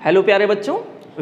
Hello प्यारे बच्चों,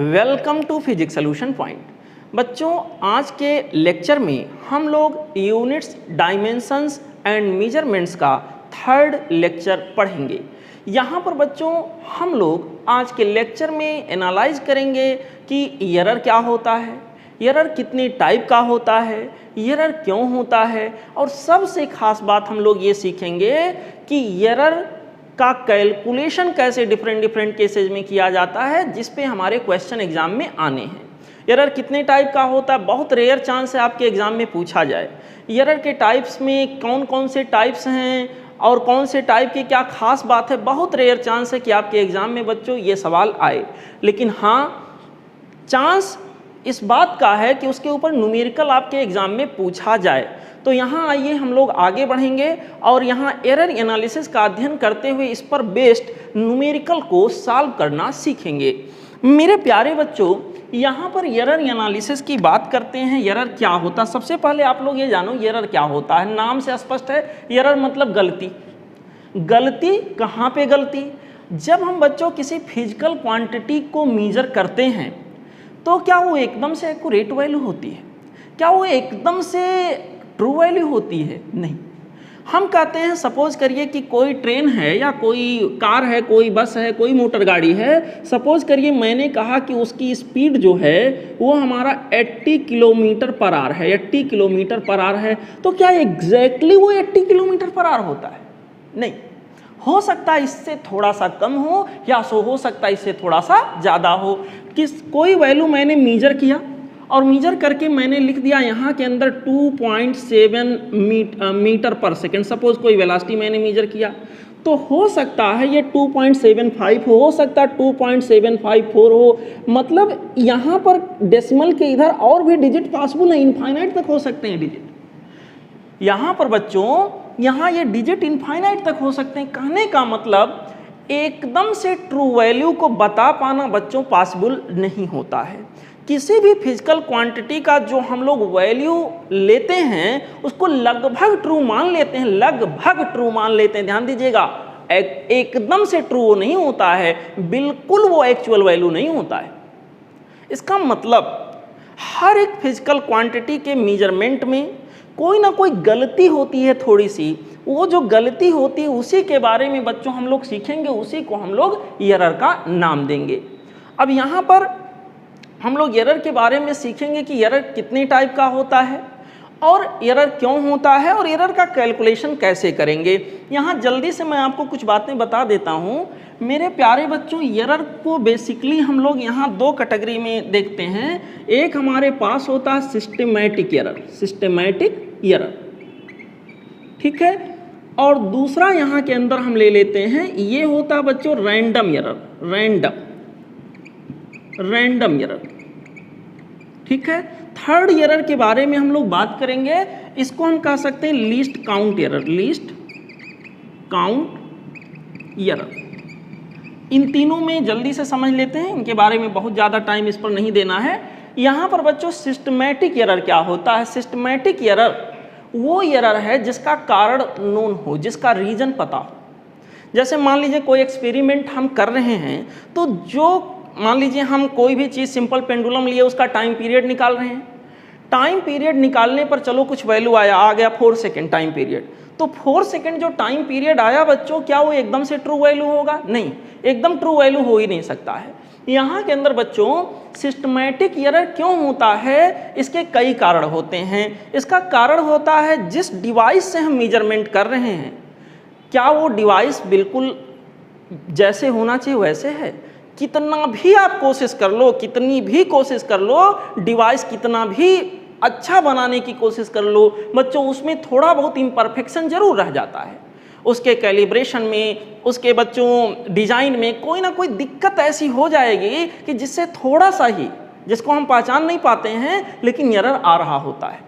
welcome to physics solution point. बच्चों, आज के लेक्चर में हम लोग यूनिट्स, डायमेंशंस एंड मेजरमेंट्स का थर्ड लेक्चर पढ़ेंगे। यहाँ पर बच्चों हम लोग आज के लेक्चर में एनालाइज करेंगे कि एरर क्या होता है, एरर कितने टाइप का होता है, एरर क्यों होता है, और सबसे खास बात हम लोग ये सीखेंगे कि एरर का कैलकुलेशन कैसे डिफरेंट केसेज में किया जाता है, जिस पे हमारे क्वेश्चन एग्जाम में आने हैं। एरर कितने टाइप का होता है, बहुत रेयर चांस है आपके एग्जाम में पूछा जाए। एरर के टाइप्स में कौन कौन से टाइप्स हैं और कौन से टाइप की क्या खास बात है, बहुत रेयर चांस है कि आपके एग्जाम में बच्चों ये सवाल आए। लेकिन हाँ, चांस इस बात का है कि उसके ऊपर न्यूमेरिकल आपके एग्जाम में पूछा जाए। तो यहाँ आइए हम लोग आगे बढ़ेंगे और यहाँ एरर एनालिसिस का अध्ययन करते हुए इस पर बेस्ड न्यूमेरिकल को सॉल्व करना सीखेंगे। मेरे प्यारे बच्चों, यहाँ पर एरर एनालिसिस की बात करते हैं। एरर क्या होता है, सबसे पहले आप लोग ये जानो एरर क्या होता है। नाम से स्पष्ट है, एरर मतलब गलती। गलती कहाँ पे गलती? जब हम बच्चों किसी फिजिकल क्वांटिटी को मेजर करते हैं तो क्या वो एकदम से एक्यूरेट वैल्यू होती है? क्या वो एकदम से ट्रू वैल्यू होती है? नहीं। हम कहते हैं, सपोज करिए कि कोई ट्रेन है या कोई कार है, कोई बस है, कोई मोटर गाड़ी है। सपोज करिए मैंने कहा कि उसकी स्पीड जो है वो हमारा 80 किलोमीटर पर आवर है, 80 किलोमीटर पर आवर है। तो क्या एग्जैक्टली वो 80 किलोमीटर पर आवर होता है? नहीं। हो सकता है इससे थोड़ा सा कम हो या हो सकता है इससे थोड़ा सा ज़्यादा हो। कोई वैल्यू मैंने मेजर किया और मेजर करके मैंने लिख दिया यहाँ के अंदर 2.7 मीटर पर सेकेंड। सपोज कोई वेलोसिटी मैंने मेजर किया, तो हो सकता है ये 2.75 हो सकता है 2.754 हो। मतलब यहाँ पर डेसिमल के इधर और भी डिजिट पॉसिबल है, इनफाइनाइट तक हो सकते हैं डिजिट। यहाँ पर बच्चों यहाँ ये डिजिट इनफाइनाइट तक हो सकते हैं। कहने का मतलब एकदम से ट्रू वैल्यू को बता पाना बच्चों पॉसिबल नहीं होता है। किसी भी फिजिकल क्वांटिटी का जो हम लोग वैल्यू लेते हैं उसको लगभग ट्रू मान लेते हैं, लगभग ट्रू मान लेते हैं। ध्यान दीजिएगा, एकदम से ट्रू वो नहीं होता है, बिल्कुल वो एक्चुअल वैल्यू नहीं होता है। इसका मतलब हर एक फिजिकल क्वांटिटी के मेजरमेंट में कोई ना कोई गलती होती है थोड़ी सी। वो जो गलती होती है उसी के बारे में बच्चों हम लोग सीखेंगे, उसी को हम लोग एरर का नाम देंगे। अब यहाँ पर हम लोग एरर के बारे में सीखेंगे कि एरर कितने टाइप का होता है और एरर क्यों होता है और एरर का कैलकुलेशन कैसे करेंगे। यहाँ जल्दी से मैं आपको कुछ बातें बता देता हूँ। मेरे प्यारे बच्चों, एरर को बेसिकली हम लोग यहाँ दो कैटेगरी में देखते हैं। एक हमारे पास होता है सिस्टमैटिक एरर, सिस्टमैटिक एरर, ठीक है। और दूसरा यहाँ के अंदर हम ले लेते हैं, ये होता है बच्चों रैंडम एरर, रैंडम एरर, ठीक है। थर्ड एरर के बारे में हम लोग बात करेंगे। इसको हम कह सकते हैं least count error, least count error. इन तीनों में जल्दी से समझ लेते हैं, इनके बारे में बहुत ज़्यादा टाइम इस पर नहीं देना है। यहाँ पर बच्चों सिस्टमैटिक एरर क्या होता है? सिस्टमैटिक एरर वो एरर है जिसका कारण नोन हो, जिसका रीजन पता हो। जैसे मान लीजिए कोई एक्सपेरिमेंट हम कर रहे हैं, तो जो मान लीजिए हम कोई भी चीज़ सिंपल पेंडुलम लिए उसका टाइम पीरियड निकाल रहे हैं। टाइम पीरियड निकालने पर चलो कुछ वैल्यू आ गया 4 सेकेंड टाइम पीरियड। तो 4 सेकेंड जो टाइम पीरियड आया बच्चों, क्या वो एकदम से ट्रू वैल्यू होगा? नहीं, एकदम ट्रू वैल्यू हो ही नहीं सकता है। यहाँ के अंदर बच्चों सिस्टमैटिक एरर क्यों होता है, इसके कई कारण होते हैं। इसका कारण होता है जिस डिवाइस से हम मेजरमेंट कर रहे हैं, क्या वो डिवाइस बिल्कुल जैसे होना चाहिए वैसे है? कितना भी आप कोशिश कर लो, कितनी भी कोशिश कर लो, डिवाइस कितना भी अच्छा बनाने की कोशिश कर लो बच्चों, उसमें थोड़ा बहुत इम्परफेक्शन जरूर रह जाता है। उसके कैलिब्रेशन में, उसके बच्चों डिजाइन में कोई ना कोई दिक्कत ऐसी हो जाएगी कि जिससे थोड़ा सा ही, जिसको हम पहचान नहीं पाते हैं, लेकिन एरर आ रहा होता है।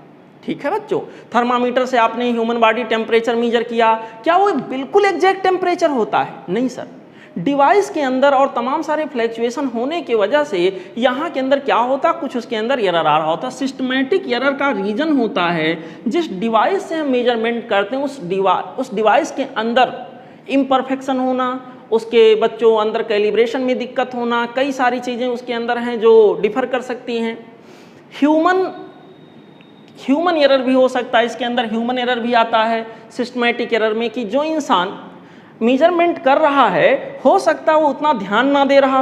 ठीक है बच्चों, थर्मामीटर से आपने ह्यूमन बॉडी टेम्परेचर मेजर किया, क्या वो बिल्कुल एग्जैक्ट टेम्परेचर होता है? नहीं सर। डिवाइस के अंदर और तमाम सारे फ्लैक्चुएशन होने की वजह से यहाँ के अंदर क्या होता, कुछ उसके अंदर एरर आ रहा होता। सिस्टमैटिक एरर का रीजन होता है जिस डिवाइस से हम मेजरमेंट करते हैं उस डिवाइस के अंदर इम्परफेक्शन होना, उसके बच्चों अंदर कैलिब्रेशन में दिक्कत होना, कई सारी चीज़ें उसके अंदर हैं जो डिफर कर सकती हैं। ह्यूमन एरर भी हो सकता है, इसके अंदर ह्यूमन एरर भी आता है सिस्टमैटिक एरर में, कि जो इंसान मेजरमेंट कर रहा है हो सकता है वो उतना ध्यान ना दे रहा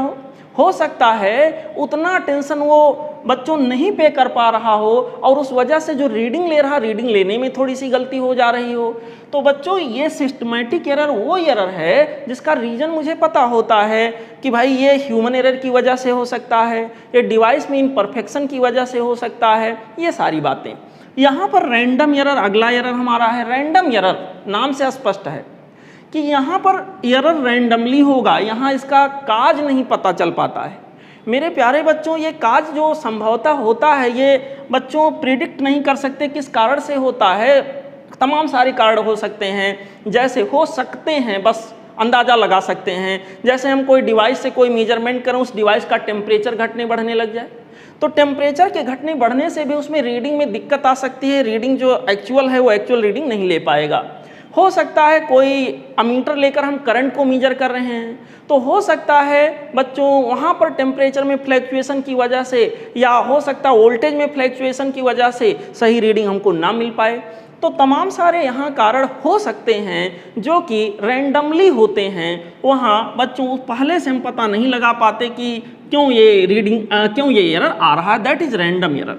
हो सकता है उतना अटेंशन वो बच्चों नहीं पे कर पा रहा हो, और उस वजह से जो रीडिंग ले रहा, रीडिंग लेने में थोड़ी सी गलती हो जा रही हो। तो बच्चों ये सिस्टमैटिक एरर वो एरर है जिसका रीजन मुझे पता होता है कि भाई ये ह्यूमन एरर की वजह से हो सकता है, ये डिवाइस में इम्परफेक्शन की वजह से हो सकता है, ये सारी बातें। यहाँ पर रैंडम एरर अगला एरर हमारा है। रैंडम एरर नाम से स्पष्ट है कि यहाँ पर एरर रैंडमली होगा, यहाँ इसका काज नहीं पता चल पाता है। मेरे प्यारे बच्चों, ये काज जो संभवतः होता है ये बच्चों प्रिडिक्ट नहीं कर सकते किस कारण से होता है। तमाम सारे कारण हो सकते हैं, जैसे हो सकते हैं, बस अंदाज़ा लगा सकते हैं। जैसे हम कोई डिवाइस से कोई मेजरमेंट करें, उस डिवाइस का टेम्परेचर घटने बढ़ने लग जाए, तो टेम्परेचर के घटने बढ़ने से भी उसमें रीडिंग में दिक्कत आ सकती है, रीडिंग जो एक्चुअल है वो एक्चुअल रीडिंग नहीं ले पाएगा। हो सकता है कोई अमीटर लेकर हम करंट को मेजर कर रहे हैं, तो हो सकता है बच्चों वहाँ पर टेम्परेचर में फ्लैक्चुएशन की वजह से, या हो सकता है वोल्टेज में फ्लैक्चुएशन की वजह से सही रीडिंग हमको ना मिल पाए। तो तमाम सारे यहाँ कारण हो सकते हैं जो कि रैंडमली होते हैं। वहाँ बच्चों पहले से हम पता नहीं लगा पाते कि क्यों ये रीडिंग क्यों ये एरर आ रहा है, दैट इज रैंडम एरर।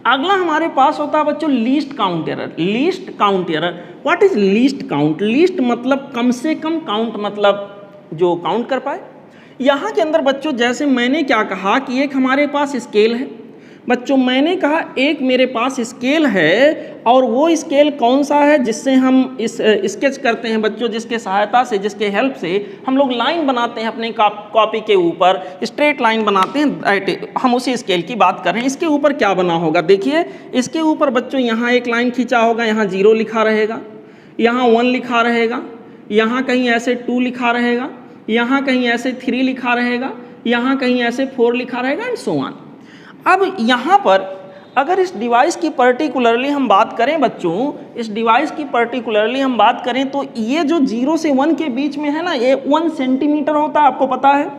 अगला हमारे पास होता है बच्चों least count error. Least count error, what is least count? Least मतलब कम से कम, काउंट मतलब जो काउंट कर पाए। यहाँ के अंदर बच्चों जैसे मैंने क्या कहा कि एक हमारे पास स्केल है, बच्चों मैंने कहा एक मेरे पास स्केल है, और वो स्केल कौन सा है जिससे हम इस स्केच करते हैं बच्चों, जिसके सहायता से, जिसके हेल्प से हम लोग लाइन बनाते हैं अपने कॉपी के ऊपर, स्ट्रेट लाइन बनाते हैं। हम उसी स्केल की बात कर रहे हैं। इसके ऊपर क्या बना होगा, देखिए इसके ऊपर बच्चों यहाँ एक लाइन खींचा होगा, यहाँ 0 लिखा रहेगा, यहाँ 1 लिखा रहेगा, यहाँ कहीं ऐसे 2 लिखा रहेगा, यहाँ कहीं ऐसे 3 लिखा रहेगा, यहाँ कहीं ऐसे 4 लिखा रहेगा, एंड सो ऑन। अब यहाँ पर अगर इस डिवाइस की पर्टिकुलरली हम बात करें बच्चों, इस डिवाइस की पर्टिकुलरली हम बात करें तो ये जो 0 से 1 के बीच में है ना, ये 1 सेंटीमीटर होता है, आपको पता है।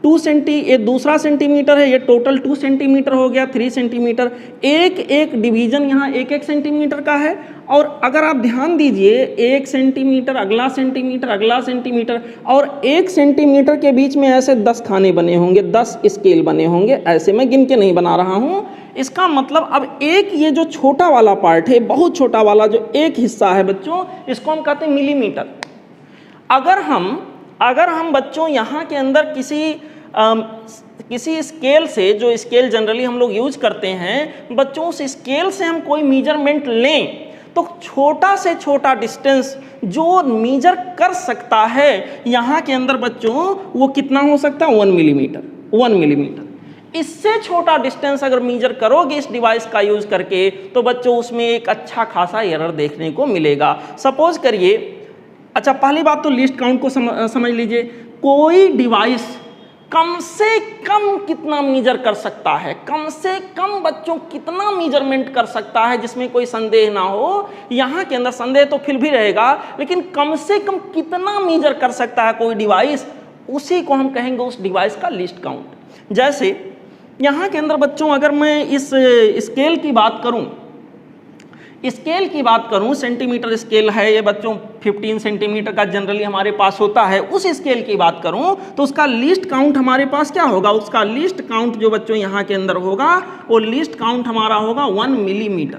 2 ये दूसरा सेंटीमीटर है, ये टोटल 2 सेंटीमीटर हो गया, 3 सेंटीमीटर। एक डिवीजन यहाँ 1 सेंटीमीटर का है। और अगर आप ध्यान दीजिए, 1 सेंटीमीटर, अगला सेंटीमीटर, अगला सेंटीमीटर, और 1 सेंटीमीटर के बीच में ऐसे 10 खाने बने होंगे, 10 स्केल बने होंगे। ऐसे मैं गिन के नहीं बना रहा हूँ। इसका मतलब अब एक ये जो छोटा वाला पार्ट है, बहुत छोटा वाला जो एक हिस्सा है बच्चों, इसको हम कहते हैं मिलीमीटर। अगर हम बच्चों यहाँ के अंदर किसी स्केल से, जो स्केल जनरली हम लोग यूज करते हैं बच्चों, उस स्केल से हम कोई मेजरमेंट लें तो छोटा से छोटा डिस्टेंस जो मेजर कर सकता है यहाँ के अंदर बच्चों, वो कितना हो सकता है? 1 मिलीमीटर। 1 मिलीमीटर। इससे छोटा डिस्टेंस अगर मेजर करोगे इस डिवाइस का यूज करके तो बच्चों उसमें एक अच्छा खासा एरर देखने को मिलेगा। सपोज करिए, अच्छा पहली बात तो लिस्ट काउंट को समझ लीजिए। कोई डिवाइस कम से कम कितना मेजर कर सकता है, कम से कम बच्चों कितना मेजरमेंट कर सकता है, जिसमें कोई संदेह ना हो। यहाँ के अंदर संदेह तो फिर भी रहेगा, लेकिन कम से कम कितना मेजर कर सकता है कोई डिवाइस, उसी को हम कहेंगे उस डिवाइस का लिस्ट काउंट। जैसे यहाँ के अंदर बच्चों अगर मैं इस स्केल की बात करूं, सेंटीमीटर स्केल है ये बच्चों, 15 सेंटीमीटर का जनरली हमारे पास होता है। उस स्केल की बात करूं तो उसका लिस्ट काउंट हमारे पास क्या होगा? उसका लिस्ट काउंट जो बच्चों यहाँ के अंदर होगा, वो लिस्ट काउंट हमारा होगा 1 millimetre.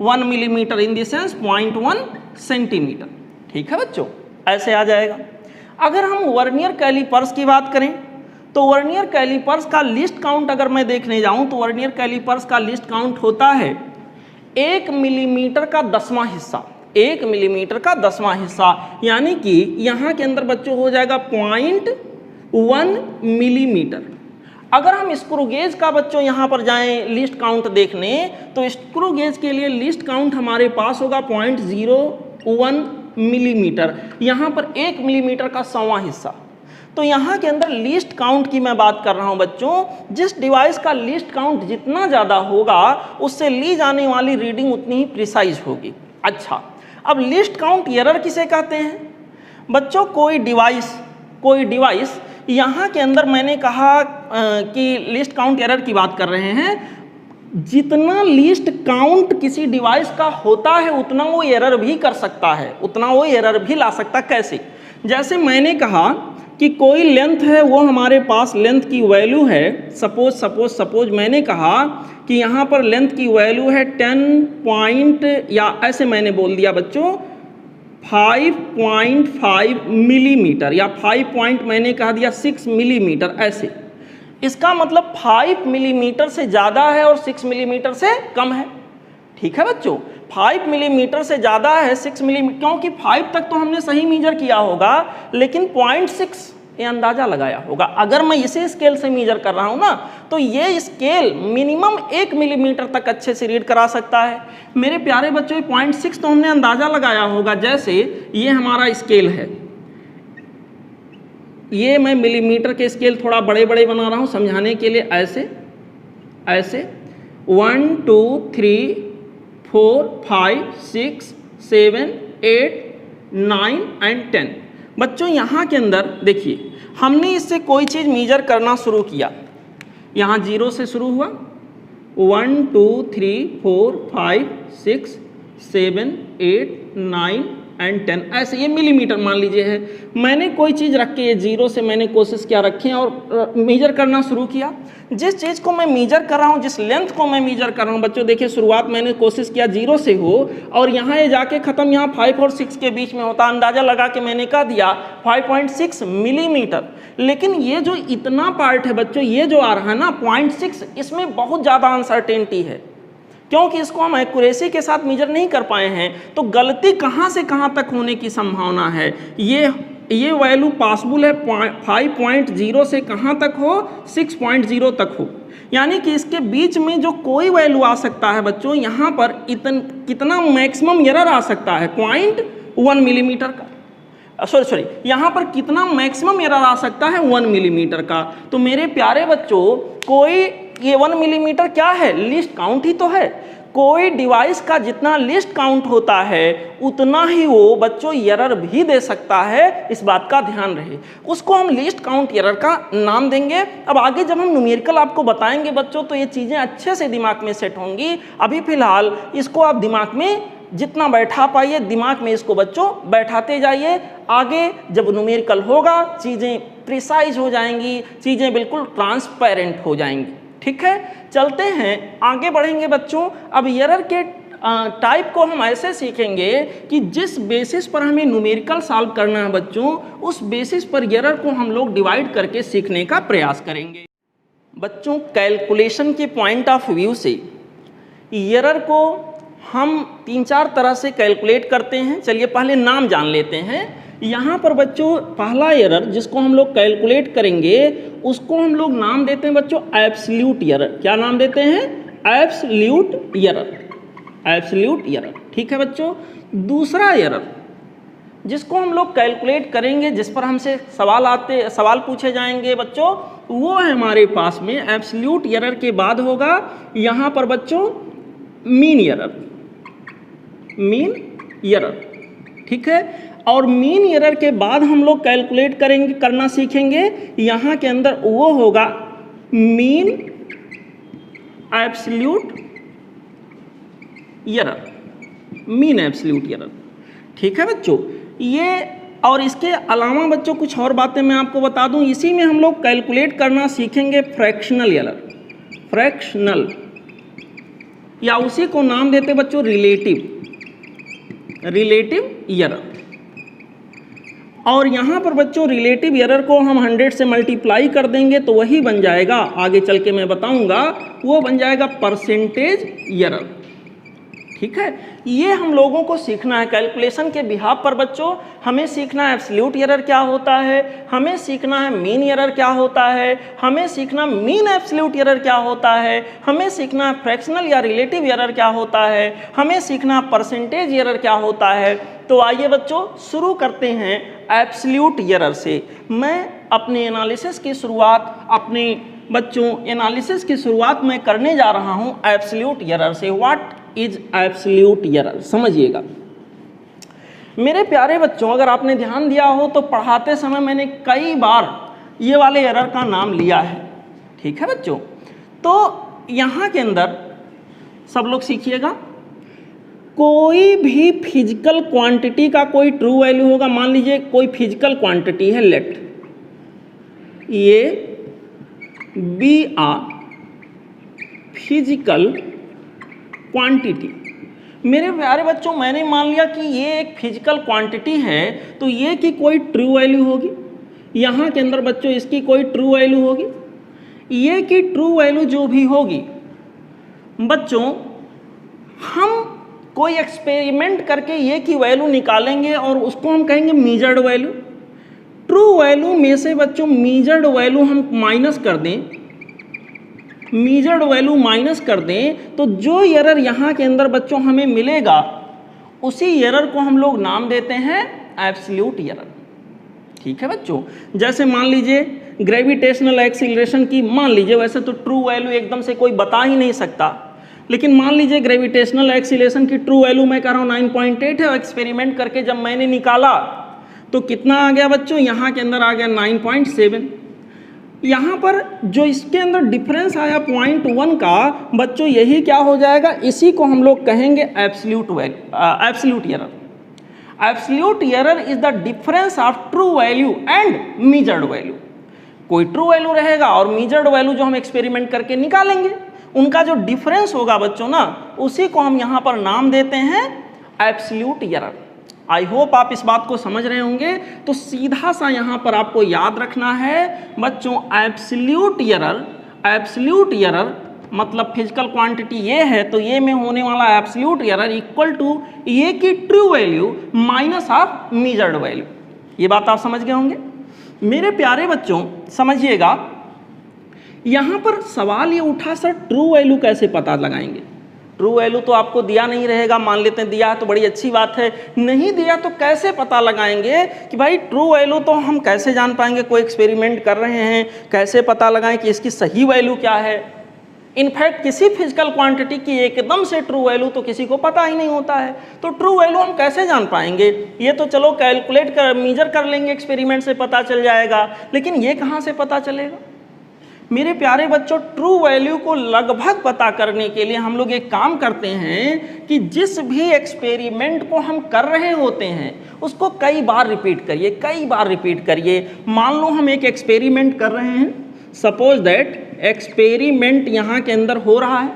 1 millimetre in the sense 0.1 centimetre. ठीक है बच्चों, ऐसे आ जाएगा। अगर हम वर्नियर कैलिपर्स की बात करें तो वर्नियर कैलिपर्स का लिस्ट काउंट अगर मैं देखने जाऊं तो वर्नियर कैलिपर्स का लिस्ट काउंट होता है 1 मिलीमीटर का 10वां हिस्सा। 1 मिलीमीटर का 10वां हिस्सा, यानी कि यहाँ के अंदर बच्चों हो जाएगा 0.1 मिलीमीटर। अगर हम स्क्रू गेज का बच्चों यहाँ पर जाएं लिस्ट काउंट देखने तो स्क्रू गेज के लिए लिस्ट काउंट हमारे पास होगा 0.01 मिलीमीटर। यहाँ पर 1 मिलीमीटर का 100वां हिस्सा। तो यहाँ के अंदर लिस्ट काउंट की मैं बात कर रहा हूँ बच्चों। जिस डिवाइस का लिस्ट काउंट जितना ज़्यादा होगा उससे ली जाने वाली रीडिंग उतनी ही प्रिसाइज होगी। अच्छा, अब लिस्ट काउंट एरर किसे कहते हैं बच्चों कोई डिवाइस यहाँ के अंदर मैंने कहा कि लिस्ट काउंट एरर की बात कर रहे हैं, जितना लिस्ट काउंट किसी डिवाइस का होता है उतना वो एरर भी कर सकता है, उतना वो एरर भी ला सकता है। कैसे? जैसे मैंने कहा कि कोई लेंथ है, वो हमारे पास लेंथ की वैल्यू है, सपोज मैंने कहा कि यहाँ पर लेंथ की वैल्यू है 10 पॉइंट, या ऐसे मैंने बोल दिया बच्चों 5.5 मिलीमीटर, या 5 पॉइंट मैंने कहा दिया 6 मिलीमीटर। ऐसे इसका मतलब 5 मिलीमीटर से ज़्यादा है और 6 मिलीमीटर से कम है। ठीक है बच्चों, 5 मिलीमीटर से ज़्यादा है 6 मिलीमीटर, क्योंकि 5 तक तो हमने सही मेजर किया होगा, लेकिन 0.6 ये अंदाज़ा लगाया होगा। अगर मैं इसे स्केल से मेजर कर रहा हूँ ना, तो ये स्केल मिनिमम 1 मिलीमीटर तक अच्छे से रीड करा सकता है। मेरे प्यारे बच्चों, 0.6 तो हमने अंदाज़ा लगाया होगा। जैसे ये हमारा स्केल है, ये मैं मिलीमीटर के स्केल थोड़ा बड़े बड़े बना रहा हूँ समझाने के लिए। ऐसे 1 2 3 4 5 6 7 8 9 एंड 10। बच्चों यहाँ के अंदर देखिए, हमने इससे कोई चीज़ मेजर करना शुरू किया, यहाँ 0 से शुरू हुआ, 1 2 3 4 5 6 7 8 9 एंड 10, ऐसे ये मिलीमीटर मान लीजिए है। मैंने कोई चीज़ रख के ये 0 से मैंने कोशिश किया रखें और मेजर करना शुरू किया। जिस चीज़ को मैं मेजर कर रहा हूँ, जिस लेंथ को मैं मेजर कर रहा हूँ बच्चों, देखिए शुरुआत मैंने कोशिश किया 0 से हो और यहाँ ये जाके ख़त्म यहाँ 5 और 6 के बीच में होता। अंदाज़ा लगा के मैंने कह दिया 5.6 मिलीमीटर। लेकिन ये जो इतना पार्ट है बच्चों, ये जो आ रहा है ना 0.6, इसमें बहुत ज़्यादा अनसर्टेनिटी है, क्योंकि इसको हम एक्यूरेसी के साथ मेजर नहीं कर पाए हैं। तो गलती कहाँ से कहाँ तक होने की संभावना है? ये वैल्यू पॉसिबल है 5.0 से कहाँ तक हो, 6.0 तक हो, यानी कि इसके बीच में जो कोई वैल्यू आ सकता है बच्चों, यहाँ पर कितना मैक्सिमम एरर आ सकता है 0.1 मिलीमीटर का, सॉरी यहाँ पर कितना मैक्सिमम एरर आ सकता है 1 मिलीमीटर का। तो मेरे प्यारे बच्चों, कोई ये 1 मिलीमीटर क्या है? लिस्ट काउंट ही तो है। कोई डिवाइस का जितना लिस्ट काउंट होता है उतना ही वो बच्चों एरर भी दे सकता है, इस बात का ध्यान रहे। उसको हम लिस्ट काउंट एरर का नाम देंगे। अब आगे जब हम न्यूमेरिकल आपको बताएंगे बच्चों, तो ये चीज़ें अच्छे से दिमाग में सेट होंगी। अभी फिलहाल इसको आप दिमाग में जितना बैठा पाइए, दिमाग में इसको बच्चों बैठाते जाइए। आगे जब न्यूमेरिकल होगा, चीज़ें प्रिसाइज हो जाएंगी, चीज़ें बिल्कुल ट्रांसपेरेंट हो जाएंगी। ठीक है, चलते हैं, आगे बढ़ेंगे बच्चों। अब एरर के टाइप को हम ऐसे सीखेंगे कि जिस बेसिस पर हमें न्यूमेरिकल सॉल्व करना है बच्चों, उस बेसिस पर एरर को हम लोग डिवाइड करके सीखने का प्रयास करेंगे। बच्चों, कैलकुलेशन के पॉइंट ऑफ व्यू से एरर को हम 3-4 तरह से कैलकुलेट करते हैं। चलिए पहले नाम जान लेते हैं। यहाँ पर बच्चों पहला एरर जिसको हम लोग कैलकुलेट करेंगे, उसको हम लोग नाम देते हैं बच्चों एब्सोल्यूट एरर। क्या नाम देते हैं? Absolute error, absolute error. ठीक है बच्चों। दूसरा एरर जिसको हम लोग कैलकुलेट करेंगे, जिस पर हमसे सवाल पूछे जाएंगे बच्चों, वो है हमारे पास में एब्सोल्यूट एरर के बाद होगा यहाँ पर बच्चों मीन एरर, मीन एरर। ठीक है, और मीन एरर के बाद हम लोग कैलकुलेट करना सीखेंगे, यहाँ के अंदर वो होगा mean absolute error, mean absolute error. ठीक है बच्चों, ये और इसके अलावा बच्चों कुछ और बातें मैं आपको बता दूं। इसी में हम लोग कैलकुलेट करना सीखेंगे फ्रैक्शनल एरर, फ्रैक्शनल, या उसी को नाम देते बच्चों रिलेटिव एरर। और यहाँ पर बच्चों रिलेटिव एरर को हम 100 से मल्टीप्लाई कर देंगे तो वही बन जाएगा, आगे चल के मैं बताऊंगा, वो बन जाएगा परसेंटेज एरर। ठीक है, ये हम लोगों को सीखना है कैलकुलेशन के बिहाफ पर बच्चों। हमें सीखना है एब्सोल्यूट एरर क्या होता है, हमें सीखना है मीन एरर क्या होता है, हमें सीखना मीन एब्सोल्यूट एरर क्या होता है, हमें सीखना है फ्रैक्शनल या रिलेटिव एरर क्या होता है, हमें सीखना परसेंटेज एरर क्या होता है। तो आइए बच्चों शुरू करते हैं एब्सोल्यूट एरर से। मैं अपने एनालिसिस की शुरुआत एनालिसिस की शुरुआत मैं करने जा रहा हूं एब्सोल्यूट एरर से। व्हाट इज एब्सोल्यूट एरर, समझिएगा। मेरे प्यारे बच्चों, अगर आपने ध्यान दिया हो तो पढ़ाते समय मैंने कई बार ये वाले एरर का नाम लिया है। ठीक है बच्चों, तो यहाँ के अंदर सब लोग सीखिएगा, कोई भी फिजिकल क्वांटिटी का कोई ट्रू वैल्यू होगा। मान लीजिए कोई फिजिकल क्वांटिटी है, लेट ये बी आ फिजिकल क्वांटिटी। मेरे प्यारे बच्चों, मैंने मान लिया कि ये एक फिजिकल क्वांटिटी है, तो ये की कोई ट्रू वैल्यू होगी। यहाँ के अंदर बच्चों इसकी कोई ट्रू वैल्यू होगी। ये की ट्रू वैल्यू जो भी होगी बच्चों, हम कोई एक्सपेरिमेंट करके ये की वैल्यू निकालेंगे और उसको हम कहेंगे मीजर्ड वैल्यू। ट्रू वैल्यू में से बच्चों मीजर्ड वैल्यू हम माइनस कर दें, मीजर्ड वैल्यू माइनस कर दें, तो जो एरर यहाँ के अंदर बच्चों हमें मिलेगा उसी एरर को हम लोग नाम देते हैं एब्सोल्यूट एरर। ठीक है बच्चों, जैसे मान लीजिए ग्रेविटेशनल एक्सीलरेशन की, मान लीजिए वैसे तो ट्रू वैल्यू एकदम से कोई बता ही नहीं सकता, लेकिन मान लीजिए ग्रेविटेशनल एक्सीलरेशन की ट्रू वैल्यू मैं कह रहा हूँ 9.8 है, और एक्सपेरिमेंट करके जब मैंने निकाला तो कितना आ गया बच्चों, यहाँ के अंदर आ गया 9.7। यहाँ पर जो इसके अंदर डिफरेंस आया 0.1 का बच्चों, यही क्या हो जाएगा, इसी को हम लोग कहेंगे absolute value, absolute error. Absolute error is the difference of true value and measured value. कोई ट्रू वैल्यू रहेगा और मीजर्ड वैल्यू जो हम एक्सपेरिमेंट करके निकालेंगे, उनका जो डिफरेंस होगा बच्चों ना, उसी को हम यहाँ पर नाम देते हैं एब्सोल्यूट एरर। आई होप आप इस बात को समझ रहे होंगे। तो सीधा सा यहाँ पर आपको याद रखना है बच्चों, एब्सोल्यूट एरर, एब्सोल्यूट एरर मतलब फिजिकल क्वांटिटी ये है, तो ये में होने वाला एब्सोल्यूट एरर इक्वल टू ये की true value minus of measured value. ये बात आप समझ गए होंगे। मेरे प्यारे बच्चों समझिएगा, यहाँ पर सवाल ये उठा सर ट्रू वैल्यू कैसे पता लगाएंगे। ट्रू वैल्यू तो आपको दिया नहीं रहेगा, मान लेते हैं दिया है तो बड़ी अच्छी बात है, नहीं दिया तो कैसे पता लगाएंगे कि भाई ट्रू वैल्यू तो हम कैसे जान पाएंगे, कोई एक्सपेरिमेंट कर रहे हैं कैसे पता लगाएं कि इसकी सही वैल्यू क्या है। इनफैक्ट किसी फिजिकल क्वांटिटी की एकदम से ट्रू वैल्यू तो किसी को पता ही नहीं होता है, तो ट्रू वैल्यू हम कैसे जान पाएंगे। ये तो चलो कैलकुलेट कर मेजर कर लेंगे, एक्सपेरिमेंट से पता चल जाएगा, लेकिन ये कहाँ से पता चलेगा। मेरे प्यारे बच्चों, ट्रू वैल्यू को लगभग पता करने के लिए हम लोग एक काम करते हैं कि जिस भी एक्सपेरिमेंट को हम कर रहे होते हैं उसको कई बार रिपीट करिए, कई बार रिपीट करिए। मान लो हम एक एक्सपेरिमेंट कर रहे हैं, सपोज दैट एक्सपेरिमेंट यहाँ के अंदर हो रहा है,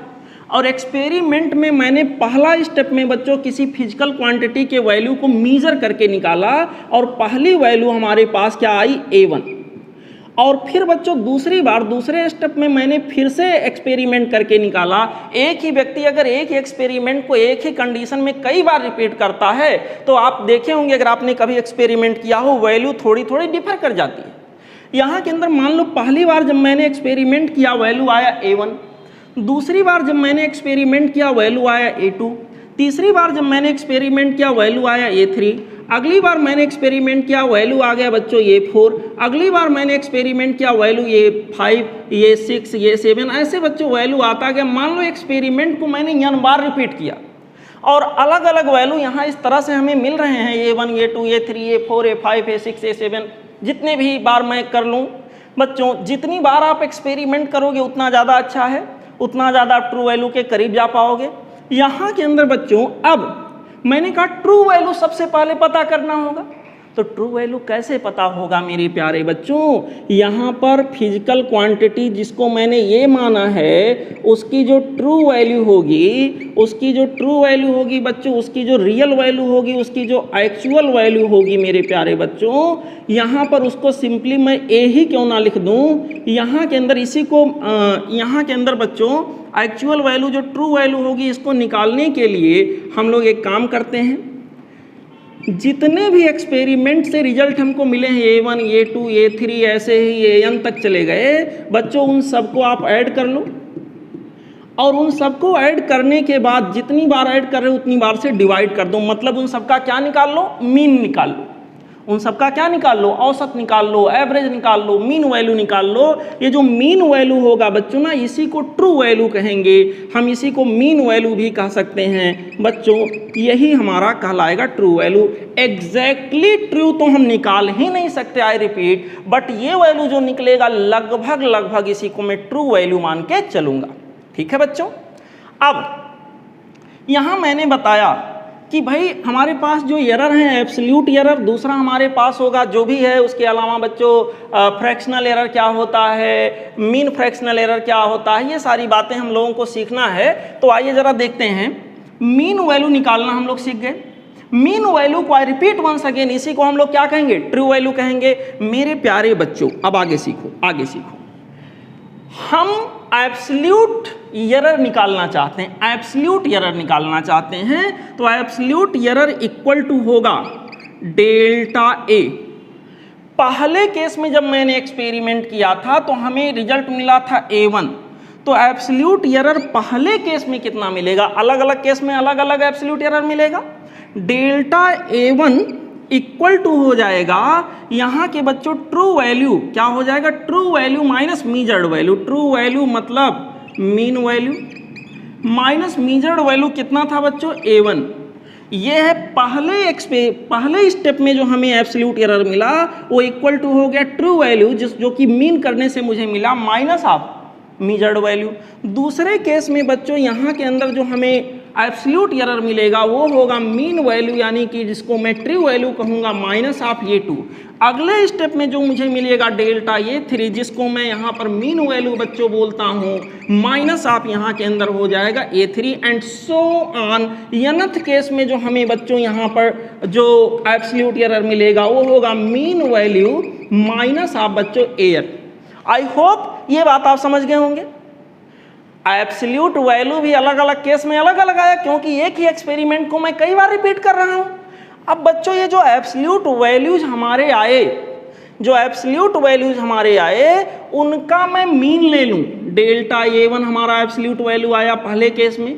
और एक्सपेरिमेंट में मैंने पहला स्टेप में बच्चों किसी फिजिकल क्वांटिटी के वैल्यू को मीजर करके निकाला, और पहली वैल्यू हमारे पास क्या आई, A1। और फिर बच्चों दूसरी बार दूसरे स्टेप में मैंने फिर से एक्सपेरिमेंट करके निकाला। एक ही व्यक्ति अगर एक ही एक्सपेरिमेंट को एक ही कंडीशन में कई बार रिपीट करता है तो आप देखे होंगे, अगर आपने कभी एक्सपेरिमेंट किया हो, वैल्यू थोड़ी थोड़ी डिफर कर जाती है। यहाँ के अंदर मान लो पहली बार जब मैंने एक्सपेरिमेंट किया वैल्यू आया A1, दूसरी बार जब मैंने एक्सपेरिमेंट किया वैल्यू आया A2, तीसरी बार जब मैंने एक्सपेरिमेंट किया वैल्यू आया A3, अगली बार मैंने एक्सपेरिमेंट किया वैल्यू आ गया बच्चों A4, अगली बार मैंने एक्सपेरिमेंट किया वैल्यू A5, A6, A7, ऐसे बच्चों वैल्यू आता गया। मान लो एक्सपेरिमेंट को मैंने n बार रिपीट किया और अलग अलग वैल्यू यहाँ इस तरह से हमें मिल रहे हैं, A1, A2, A3, A4, A5, A6, A7, जितने भी बार मैं कर लूँ बच्चों, जितनी बार आप एक्सपेरिमेंट करोगे उतना ज़्यादा अच्छा है, उतना ज़्यादा आप ट्रू वैल्यू के करीब जा पाओगे। यहाँ के अंदर बच्चों अब मैंने कहा ट्रू वैल्यू सबसे पहले पता करना होगा, तो ट्रू वैल्यू कैसे पता होगा मेरे प्यारे बच्चों। यहाँ पर फिजिकल क्वांटिटी जिसको मैंने ये माना है उसकी जो ट्रू वैल्यू होगी, उसकी जो ट्रू वैल्यू होगी बच्चों, उसकी जो रियल वैल्यू होगी, उसकी जो एक्चुअल वैल्यू होगी मेरे प्यारे बच्चों, यहाँ पर उसको सिंपली मैं ए ही क्यों ना लिख दूँ। यहाँ के अंदर इसी को यहाँ के अंदर बच्चों एक्चुअल वैल्यू जो ट्रू वैल्यू होगी इसको निकालने के लिए हम लोग एक काम करते हैं, जितने भी एक्सपेरिमेंट से रिजल्ट हमको मिले हैं A1, A2, A3 ऐसे ही AN तक चले गए बच्चों, उन सबको आप ऐड कर लो और उन सबको ऐड करने के बाद जितनी बार ऐड कर रहे हो उतनी बार से डिवाइड कर दो, मतलब उन सबका क्या निकाल लो, मीन निकाल लो। उन सबका क्या निकाल लो, औसत निकाल लो, एवरेज निकाल लो, मीन वैल्यू निकाल लो। ये जो मीन वैल्यू होगा बच्चों ना, इसी को ट्रू वैल्यू कहेंगे, हम इसी को मीन वैल्यू भी कह सकते हैं बच्चों। यही हमारा कहलाएगा ट्रू वैल्यू। एग्जैक्टली ट्रू तो हम निकाल ही नहीं सकते, आई रिपीट, बट ये वैल्यू जो निकलेगा लगभग लगभग इसी को मैं ट्रू वैल्यू मान के चलूंगा। ठीक है बच्चों। अब यहां मैंने बताया कि भाई हमारे पास जो एरर है एब्सोल्यूट एरर, दूसरा हमारे पास होगा जो भी है, उसके अलावा बच्चों फ्रैक्शनल एरर क्या होता है, मीन फ्रैक्शनल एरर क्या होता है, ये सारी बातें हम लोगों को सीखना है। तो आइए जरा देखते हैं। मीन वैल्यू निकालना हम लोग सीख गए। मीन वैल्यू को आई रिपीट वंस अगेन, इसी को हम लोग क्या कहेंगे, ट्रू वैल्यू कहेंगे। मेरे प्यारे बच्चों अब आगे सीखो, आगे सीखो। हम एब्सोल्यूट एरर निकालना चाहते हैं, एब्सोल्यूट एरर निकालना चाहते हैं, तो एब्सोल्यूट एरर इक्वल टू होगा डेल्टा ए। पहले केस में जब मैंने एक्सपेरिमेंट किया था तो हमें रिजल्ट मिला था A1, तो एब्सोल्यूट एरर पहले केस में कितना मिलेगा, अलग अलग केस में अलग अलग एब्सोल्यूट एरर मिलेगा। डेल्टा A1 इक्वल टू हो जाएगा यहाँ के बच्चों ट्रू वैल्यू, क्या हो जाएगा, true value minus measured value. True value मतलब mean value minus measured value कितना था बच्चों, A1। ये है पहले स्टेप में जो हमें एब्सोल्यूट एरर मिला वो इक्वल टू हो गया ट्रू वैल्यू, जो कि मीन करने से मुझे मिला, माइनस ऑफ मीजर्ड वैल्यू। दूसरे केस में बच्चों यहाँ के अंदर जो हमें एब्सोल्यूट एरर मिलेगा वो होगा मीन वैल्यू, यानी कि जिसको मैं ट्रू वैल्यू कहूँगा, माइनस ऑफ A2। अगले स्टेप में जो मुझे मिलेगा डेल्टा A3, जिसको मैं यहाँ पर मीन वैल्यू बच्चों बोलता हूँ, माइनस ऑफ यहाँ के अंदर हो जाएगा A3 and so on. nth case में जो हमें बच्चों यहाँ पर जो एब्सोल्यूट एरर मिलेगा वो होगा मीन वैल्यू माइनस ऑफ बच्चों AN। आई होप ये बात आप समझ गए होंगे। एब्सोल्यूट वैल्यू भी अलग अलग केस में अलग अलग आया, क्योंकि एक ही एक्सपेरिमेंट को मैं कई बार रिपीट कर रहा हूं। अब बच्चों ये जो एब्सोल्यूट वैल्यूज हमारे आए, जो एब्सोल्यूट वैल्यूज हमारे आए उनका मैं मीन ले लूं। डेल्टा A1 हमारा एब्सोल्यूट वैल्यू आया पहले केस में,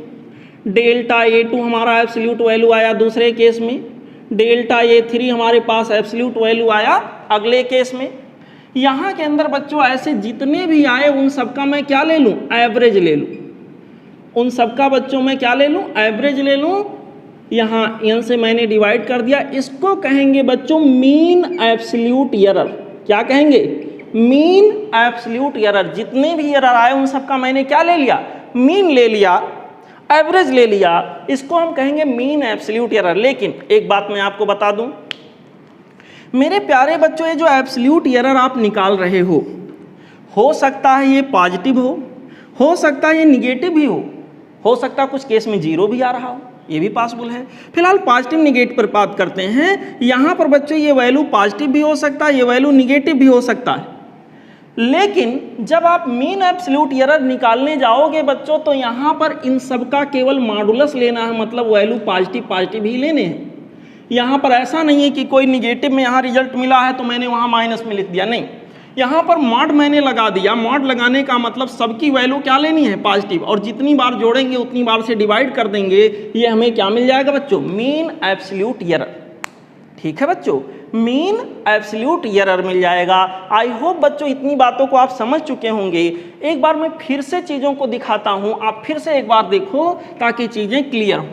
डेल्टा A2 हमारा एब्सोल्यूट वैल्यू आया दूसरे केस में, डेल्टा A3 हमारे पास एब्सोल्यूट वैल्यू आया अगले केस में। यहाँ के अंदर बच्चों ऐसे जितने भी आए उन सबका मैं क्या ले लूँ, एवरेज ले लूँ। उन सबका बच्चों मैं क्या ले लूँ, एवरेज ले लूँ। यहाँ n से मैंने डिवाइड कर दिया, इसको कहेंगे बच्चों मीन एब्सोल्यूट एरर। क्या कहेंगे, मीन एब्सोल्यूट एरर। जितने भी एरर आए उन सबका मैंने क्या ले लिया, मीन ले लिया, एवरेज ले लिया, इसको हम कहेंगे मीन एब्सोल्यूट एरर। लेकिन एक बात मैं आपको बता दूं मेरे प्यारे बच्चों, ये जो एब्सोल्यूट एरर आप निकाल रहे हो सकता है ये पॉजिटिव हो सकता है ये निगेटिव भी हो सकता है कुछ केस में जीरो भी आ रहा हो, ये भी पॉसिबल है। फिलहाल पॉजिटिव निगेटिव पर बात करते हैं। यहाँ पर बच्चों ये वैल्यू पॉजिटिव भी हो सकता है, ये वैल्यू निगेटिव भी हो सकता है। लेकिन जब आप मीन एब्सोल्यूट एरर निकालने जाओगे बच्चों तो यहाँ पर इन सबका केवल मॉडुलस लेना है, मतलब वैल्यू पॉजिटिव ही लेने हैं। यहाँ पर ऐसा नहीं है कि कोई निगेटिव में यहाँ रिजल्ट मिला है तो मैंने वहाँ माइनस में लिख दिया, नहीं। यहाँ पर मॉड मैंने लगा दिया। मॉड लगाने का मतलब सबकी वैल्यू क्या लेनी है, पॉजिटिव, और जितनी बार जोड़ेंगे उतनी बार से डिवाइड कर देंगे, ये हमें क्या मिल जाएगा बच्चों, मीन एब्सोल्यूट एरर। ठीक है बच्चों, मीन एब्सोल्यूट एरर मिल जाएगा। आई होप बच्चों इतनी बातों को आप समझ चुके होंगे। एक बार मैं फिर से चीज़ों को दिखाता हूँ, आप फिर से एक बार देखो ताकि चीज़ें क्लियर हो।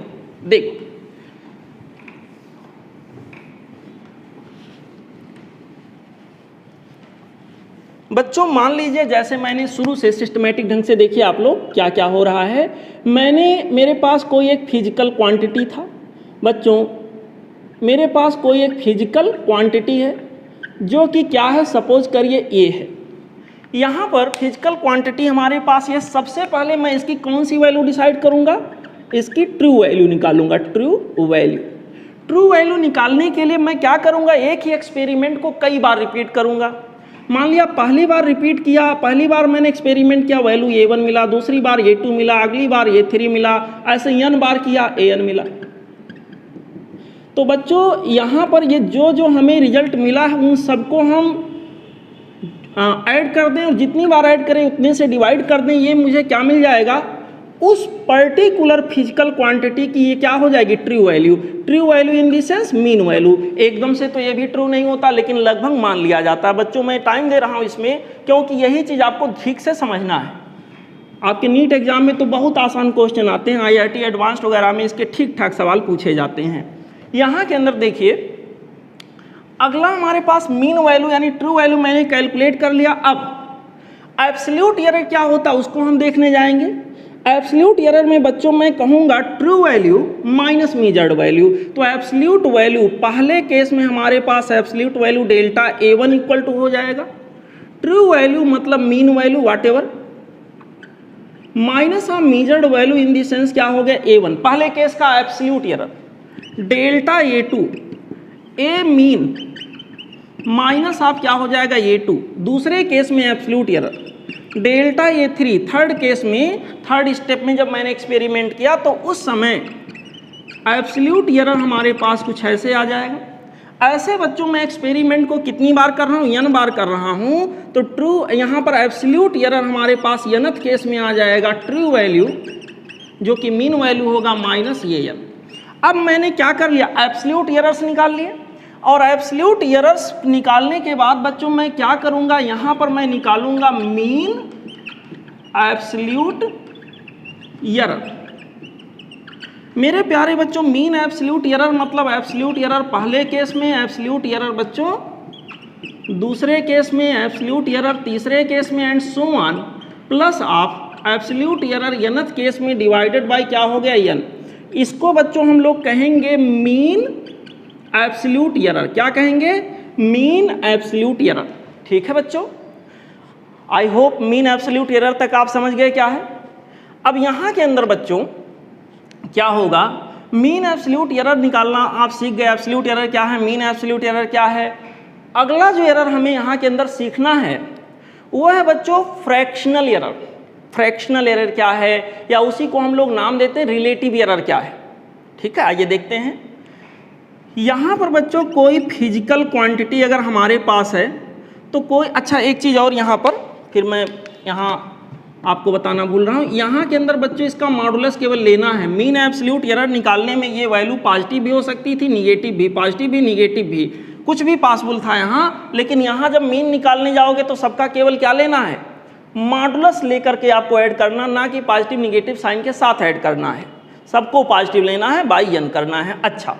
देखो बच्चों, मान लीजिए जैसे मैंने शुरू से सिस्टमेटिक ढंग से देखिए आप लोग क्या क्या हो रहा है। मेरे पास कोई एक फिजिकल क्वांटिटी था बच्चों, मेरे पास कोई एक फिजिकल क्वांटिटी है जो कि क्या है, सपोज करिए ये है। यहाँ पर फिजिकल क्वांटिटी हमारे पास ये, सबसे पहले मैं इसकी कौन सी वैल्यू डिसाइड करूँगा, इसकी ट्रू वैल्यू निकालूंगा। ट्रू वैल्यू निकालने के लिए मैं क्या करूँगा, एक ही एक्सपेरिमेंट को कई बार रिपीट करूँगा। मान लिया पहली बार रिपीट किया, पहली बार मैंने एक्सपेरिमेंट किया, वैल्यू A1 मिला, दूसरी बार A2 मिला, अगली बार A3 मिला, ऐसे n बार किया AN मिला। तो बच्चों यहाँ पर ये जो हमें रिजल्ट मिला है उन सबको हम ऐड कर दें, और जितनी बार ऐड करें उतने से डिवाइड कर दें, ये मुझे क्या मिल जाएगा, उस पर्टिकुलर फिजिकल क्वांटिटी की ये क्या हो जाएगी, true value. True value in the sense mean value. एकदम से तो ये भी ट्रू नहीं होता, लेकिन लगभग मान लिया जाता है। बच्चों मैं टाइम दे रहा हूँ इसमें, क्योंकि यही चीज़ आपको ठीक से समझना है। आपके नीट एग्जाम में तो बहुत आसान क्वेश्चन आते हैं, IIT एडवांस्ड वगैरह में इसके ठीक ठाक सवाल पूछे जाते हैं। यहाँ के अंदर देखिए, अगला हमारे पास मीन वैल्यू यानी ट्रू वैल्यू मैंने कैलकुलेट कर लिया। अब एब्सोल्यूट एरर क्या होता है उसको हम देखने जाएंगे। एब्सोल्यूट एरर में बच्चों मैं कहूँगा true value minus measured value. तो एब्सोल्यूट वैल्यू पहले केस में हमारे पास absolute value delta A1 equal to हो जाएगा, ट्रू वैल्यू मतलब mean value whatever, minus of measured value in the sense क्या हो गया A1, पहले केस का absolute error, delta A2 A mean minus of क्या हो जाएगा A2, दूसरे केस में absolute error delta A3, third case में, थर्ड स्टेप में जब मैंने एक्सपेरिमेंट किया तो उस समय एब्सोल्यूट एरर हमारे पास कुछ ऐसे आ जाएगा। ऐसे बच्चों में एक्सपेरिमेंट को कितनी बार कर रहा हूँ, n बार कर रहा हूँ। तो ट्रू यहाँ पर एब्सोल्यूट एरर हमारे पास nth केस में आ जाएगा ट्रू वैल्यू, जो कि मीन वैल्यू होगा माइनस ये n। अब मैंने क्या कर लिया, एब्सोल्यूट एरर्स निकाल लिए, और एब्सोल्यूट एरर्स निकालने के बाद बच्चों मैं क्या करूंगा, यहाँ पर मैं निकालूंगा मीन एब्सोल्यूट एरर। मेरे प्यारे बच्चों, मीन एब्सोल्यूट एरर मतलब एब्सोल्यूट एरर पहले केस में, एब्सोल्यूट एरर बच्चों दूसरे केस में, एब्सोल्यूट एरर तीसरे केस में, एंड सो ऑन, प्लस आप एब्सोल्यूट एरर nth केस में डिवाइडेड बाय क्या हो गया n। इसको बच्चों हम लोग कहेंगे मीन एब्सोल्यूट एरर। क्या कहेंगे, मीन एब्सोल्यूट एरर। ठीक है बच्चों, I hope mean absolute error तक आप समझ गए क्या है। अब यहाँ के अंदर बच्चों क्या होगा, मीन एब्सोल्यूट एरर निकालना आप सीख गए। एब्सोल्यूट एरर क्या है, मीन एब्सोल्यूट एरर क्या है। अगला जो एरर हमें यहाँ के अंदर सीखना है वो है बच्चों फ्रैक्शनल एरर। फ्रैक्शनल एरर क्या है, या उसी को हम लोग नाम देते हैं रिलेटिव एरर क्या है। ठीक है, आइए देखते हैं। यहाँ पर बच्चों कोई फिजिकल क्वांटिटी अगर हमारे पास है तो कोई, अच्छा एक चीज़ और यहाँ पर फिर मैं यहाँ आपको बताना भूल रहा हूँ, यहाँ के अंदर बच्चों इसका मॉडुलस केवल लेना है। मीन एब्सोल्यूट एरर निकालने में ये वैल्यू पॉजिटिव भी हो सकती थी, निगेटिव भी, पॉजिटिव भी निगेटिव भी, कुछ भी पॉसिबल था यहाँ। लेकिन यहाँ जब मीन निकालने जाओगे तो सबका केवल क्या लेना है, मॉडुलस लेकर के आपको ऐड करना, ना कि पॉजिटिव निगेटिव साइन के साथ ऐड करना है। सबको पॉजिटिव लेना है, बाई n करना है। अच्छा,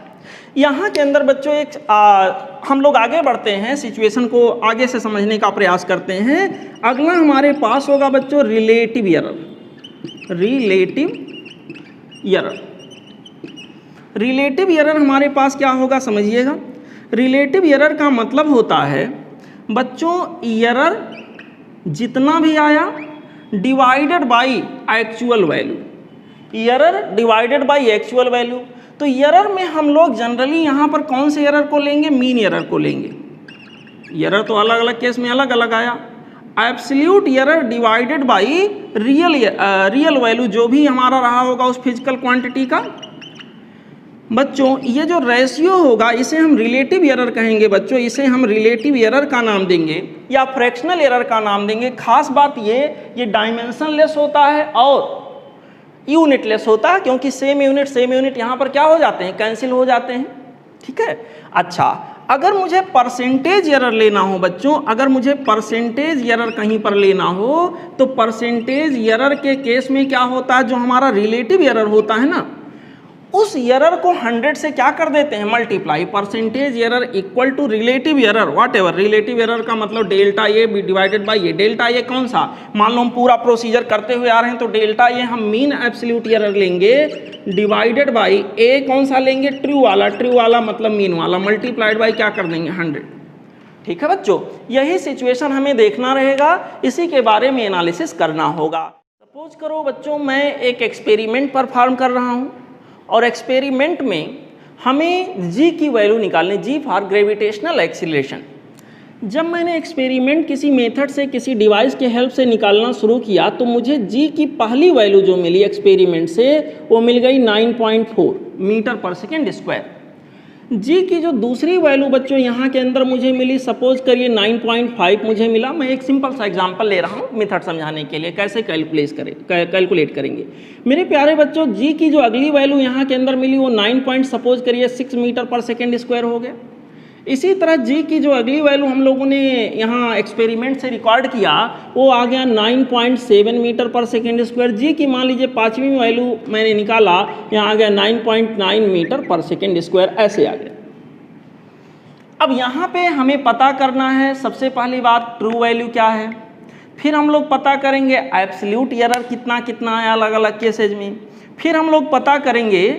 यहाँ के अंदर बच्चों एक हम लोग आगे बढ़ते हैं, सिचुएशन को आगे से समझने का प्रयास करते हैं। अगला हमारे पास होगा बच्चों relative error. Relative error, relative error हमारे पास क्या होगा समझिएगा। रिलेटिव एरर का मतलब होता है बच्चों एरर जितना भी आया divided by actual value, error divided by actual value. तो एरर में हम लोग जनरली यहाँ पर कौन से एरर को लेंगे, मीन एरर को लेंगे। एरर तो अलग अलग केस में अलग अलग आया। Absolute error divided by real value, जो भी हमारा रहा होगा उस फिजिकल क्वांटिटी का। बच्चों ये जो रेशियो होगा इसे हम रिलेटिव एरर कहेंगे। बच्चों इसे हम रिलेटिव एरर का नाम देंगे या फ्रैक्शनल एरर का नाम देंगे। खास बात ये डायमेंशन लेस होता है और यूनिट लेस होता है, क्योंकि सेम यूनिट यहाँ पर क्या हो जाते हैं, कैंसिल हो जाते हैं। ठीक है। अच्छा, अगर मुझे परसेंटेज एरर लेना हो बच्चों, अगर मुझे परसेंटेज एरर कहीं पर लेना हो तो परसेंटेज एरर के केस में क्या होता है, जो हमारा रिलेटिव एरर होता है ना, उस एरर को 100 से क्या कर देते हैं, multiply. Percentage error equal to relative error whatever. Relative error का मतलब delta A divided by A. Delta A कौन सा, मान लो हम पूरा प्रोसीजर करते हुए आ रहे हैं तो डेल्टा ए हम मीन एब्सोल्यूट एरर लेंगे डिवाइडेड बाई ए कौन सा लेंगे, ट्रू वाला मतलब मीन वाला, मल्टीप्लाइड बाई क्या कर देंगे 100। ठीक है बच्चों, यही सिचुएशन हमें देखना रहेगा, इसी के बारे में एनालिसिस करना होगा। सपोज करो बच्चों मैं एक एक्सपेरिमेंट परफॉर्म कर रहा हूँ और एक्सपेरिमेंट में हमें g की वैल्यू निकालनी, g फॉर ग्रेविटेशनल एक्सीलरेशन। जब मैंने एक्सपेरिमेंट किसी मेथड से, किसी डिवाइस के हेल्प से निकालना शुरू किया तो मुझे g की पहली वैल्यू जो मिली एक्सपेरिमेंट से वो मिल गई 9.4 मीटर पर सेकेंड स्क्वायर। जी की जो दूसरी वैल्यू बच्चों यहाँ के अंदर मुझे मिली, सपोज करिए 9.5 मुझे मिला। मैं एक सिंपल सा एग्जांपल ले रहा हूँ मेथड समझाने के लिए, कैसे कैलकुलेट करेंगे। मेरे प्यारे बच्चों, जी की जो अगली वैल्यू यहाँ के अंदर मिली वो 9 करिए 6 मीटर पर सेकेंड स्क्वायर हो गया। इसी तरह जी की जो अगली वैल्यू हम लोगों ने यहाँ एक्सपेरिमेंट से रिकॉर्ड किया वो आ गया 9.7 मीटर पर सेकेंड स्क्वायर। जी की मान लीजिए पाँचवीं वैल्यू मैंने निकाला, यहाँ आ गया 9.9 मीटर पर सेकेंड स्क्वायर, ऐसे आ गया। अब यहाँ पे हमें पता करना है सबसे पहली बात ट्रू वैल्यू क्या है, फिर हम लोग पता करेंगे एब्सोल्यूट एरर कितना कितना है अलग अलग केसेज में, फिर हम लोग पता करेंगे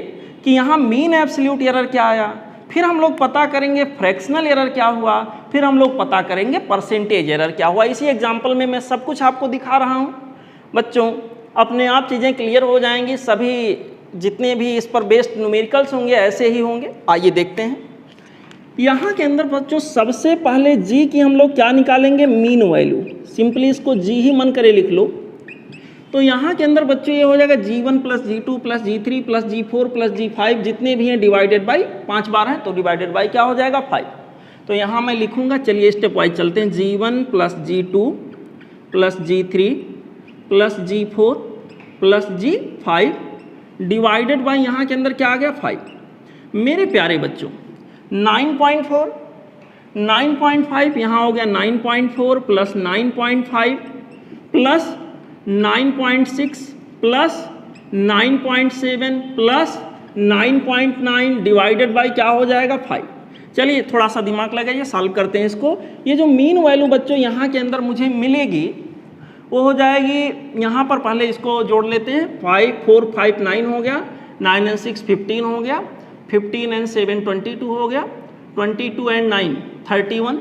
कि यहाँ मीन एब्सोल्यूट एरर क्या आया, फिर हम लोग पता करेंगे फ्रैक्शनल एरर क्या हुआ, फिर हम लोग पता करेंगे परसेंटेज एरर क्या हुआ। इसी एग्जाम्पल में मैं सब कुछ आपको दिखा रहा हूँ बच्चों, अपने आप चीज़ें क्लियर हो जाएंगी। सभी जितने भी इस पर बेस्ड न्यूमेरिकल्स होंगे ऐसे ही होंगे। आइए देखते हैं। यहाँ के अंदर बच्चों सबसे पहले जी की हम लोग क्या निकालेंगे, मीन वैल्यू। सिंपली इसको जी ही मन करे लिख लो। तो यहाँ के अंदर बच्चों ये हो जाएगा G1 + G2 + G3 + G4 + G5 जितने भी हैं डिवाइडेड बाई 5 बार हैं तो डिवाइडेड बाई क्या हो जाएगा 5। तो यहाँ मैं लिखूँगा, चलिए स्टेप वाइज चलते हैं। G1 + G2 + G3 + G4 + G5 divided by यहाँ के अंदर क्या आ गया 5। मेरे प्यारे बच्चों 9.5 यहाँ हो गया 9.4 + 9.5 + 9.6 + 9.7 + 9.9 डिवाइडेड बाई क्या हो जाएगा 5। चलिए थोड़ा सा दिमाग लगाइए, सॉल्व करते हैं इसको। ये जो मीन वैल्यू बच्चों यहाँ के अंदर मुझे मिलेगी वो हो जाएगी, यहाँ पर पहले इसको जोड़ लेते हैं। 5 4 5 9 हो गया, 9 and 6 15 हो गया, 15 and 7 22 हो गया, 22 and 9 31,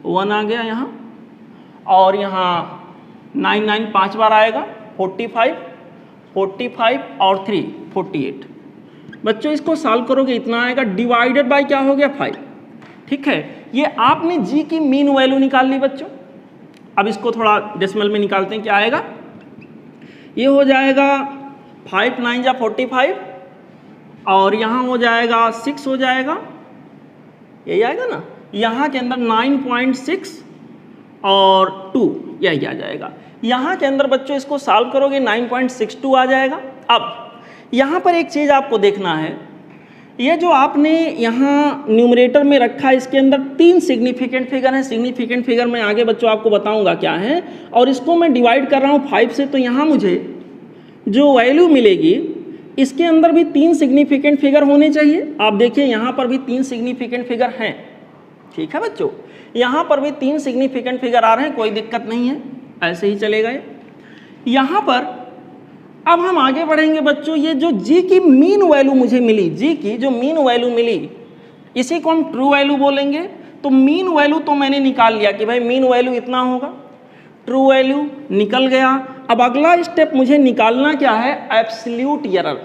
1 आ गया यहाँ, और यहाँ 9 9 5 बार आएगा 45 और 3 48। बच्चों इसको सॉल्व करोगे इतना आएगा, डिवाइडेड बाय क्या हो गया 5। ठीक है, ये आपने जी की मीन वैल्यू निकाल ली बच्चों। अब इसको थोड़ा डेसिमल में निकालते हैं, क्या आएगा, ये हो जाएगा 5 9 जा 45 और यहाँ हो जाएगा 6 हो जाएगा, यही आएगा ना। यहाँ के अंदर 9.6 और 2 यही आ जाएगा। यहाँ के अंदर बच्चों इसको सॉल्व करोगे 9.62 आ जाएगा। अब यहाँ पर एक चीज़ आपको देखना है, ये जो आपने यहाँ न्यूमरेटर में रखा है इसके अंदर 3 सिग्निफिकेंट फिगर हैं। सिग्निफिकेंट फिगर मैं आगे बच्चों आपको बताऊँगा क्या है, और इसको मैं डिवाइड कर रहा हूँ 5 से। तो यहाँ मुझे जो वैल्यू मिलेगी इसके अंदर भी 3 सिग्निफिकेंट फिगर होने चाहिए। आप देखिए यहाँ पर भी 3 सिग्निफिकेंट फिगर हैं। ठीक है बच्चों, यहाँ पर भी 3 सिग्निफिकेंट फिगर आ रहे हैं, कोई दिक्कत नहीं है, ऐसे ही चलेगा ये। यहाँ पर अब हम आगे बढ़ेंगे बच्चों। ये जो जी की मीन वैल्यू मुझे मिली, जी की जो मीन वैल्यू मिली इसी को हम ट्रू वैल्यू बोलेंगे। तो मीन वैल्यू तो मैंने निकाल लिया कि भाई मीन वैल्यू इतना होगा, ट्रू वैल्यू निकल गया। अब अगला स्टेप मुझे निकालना क्या है, एब्सोल्यूट एरर।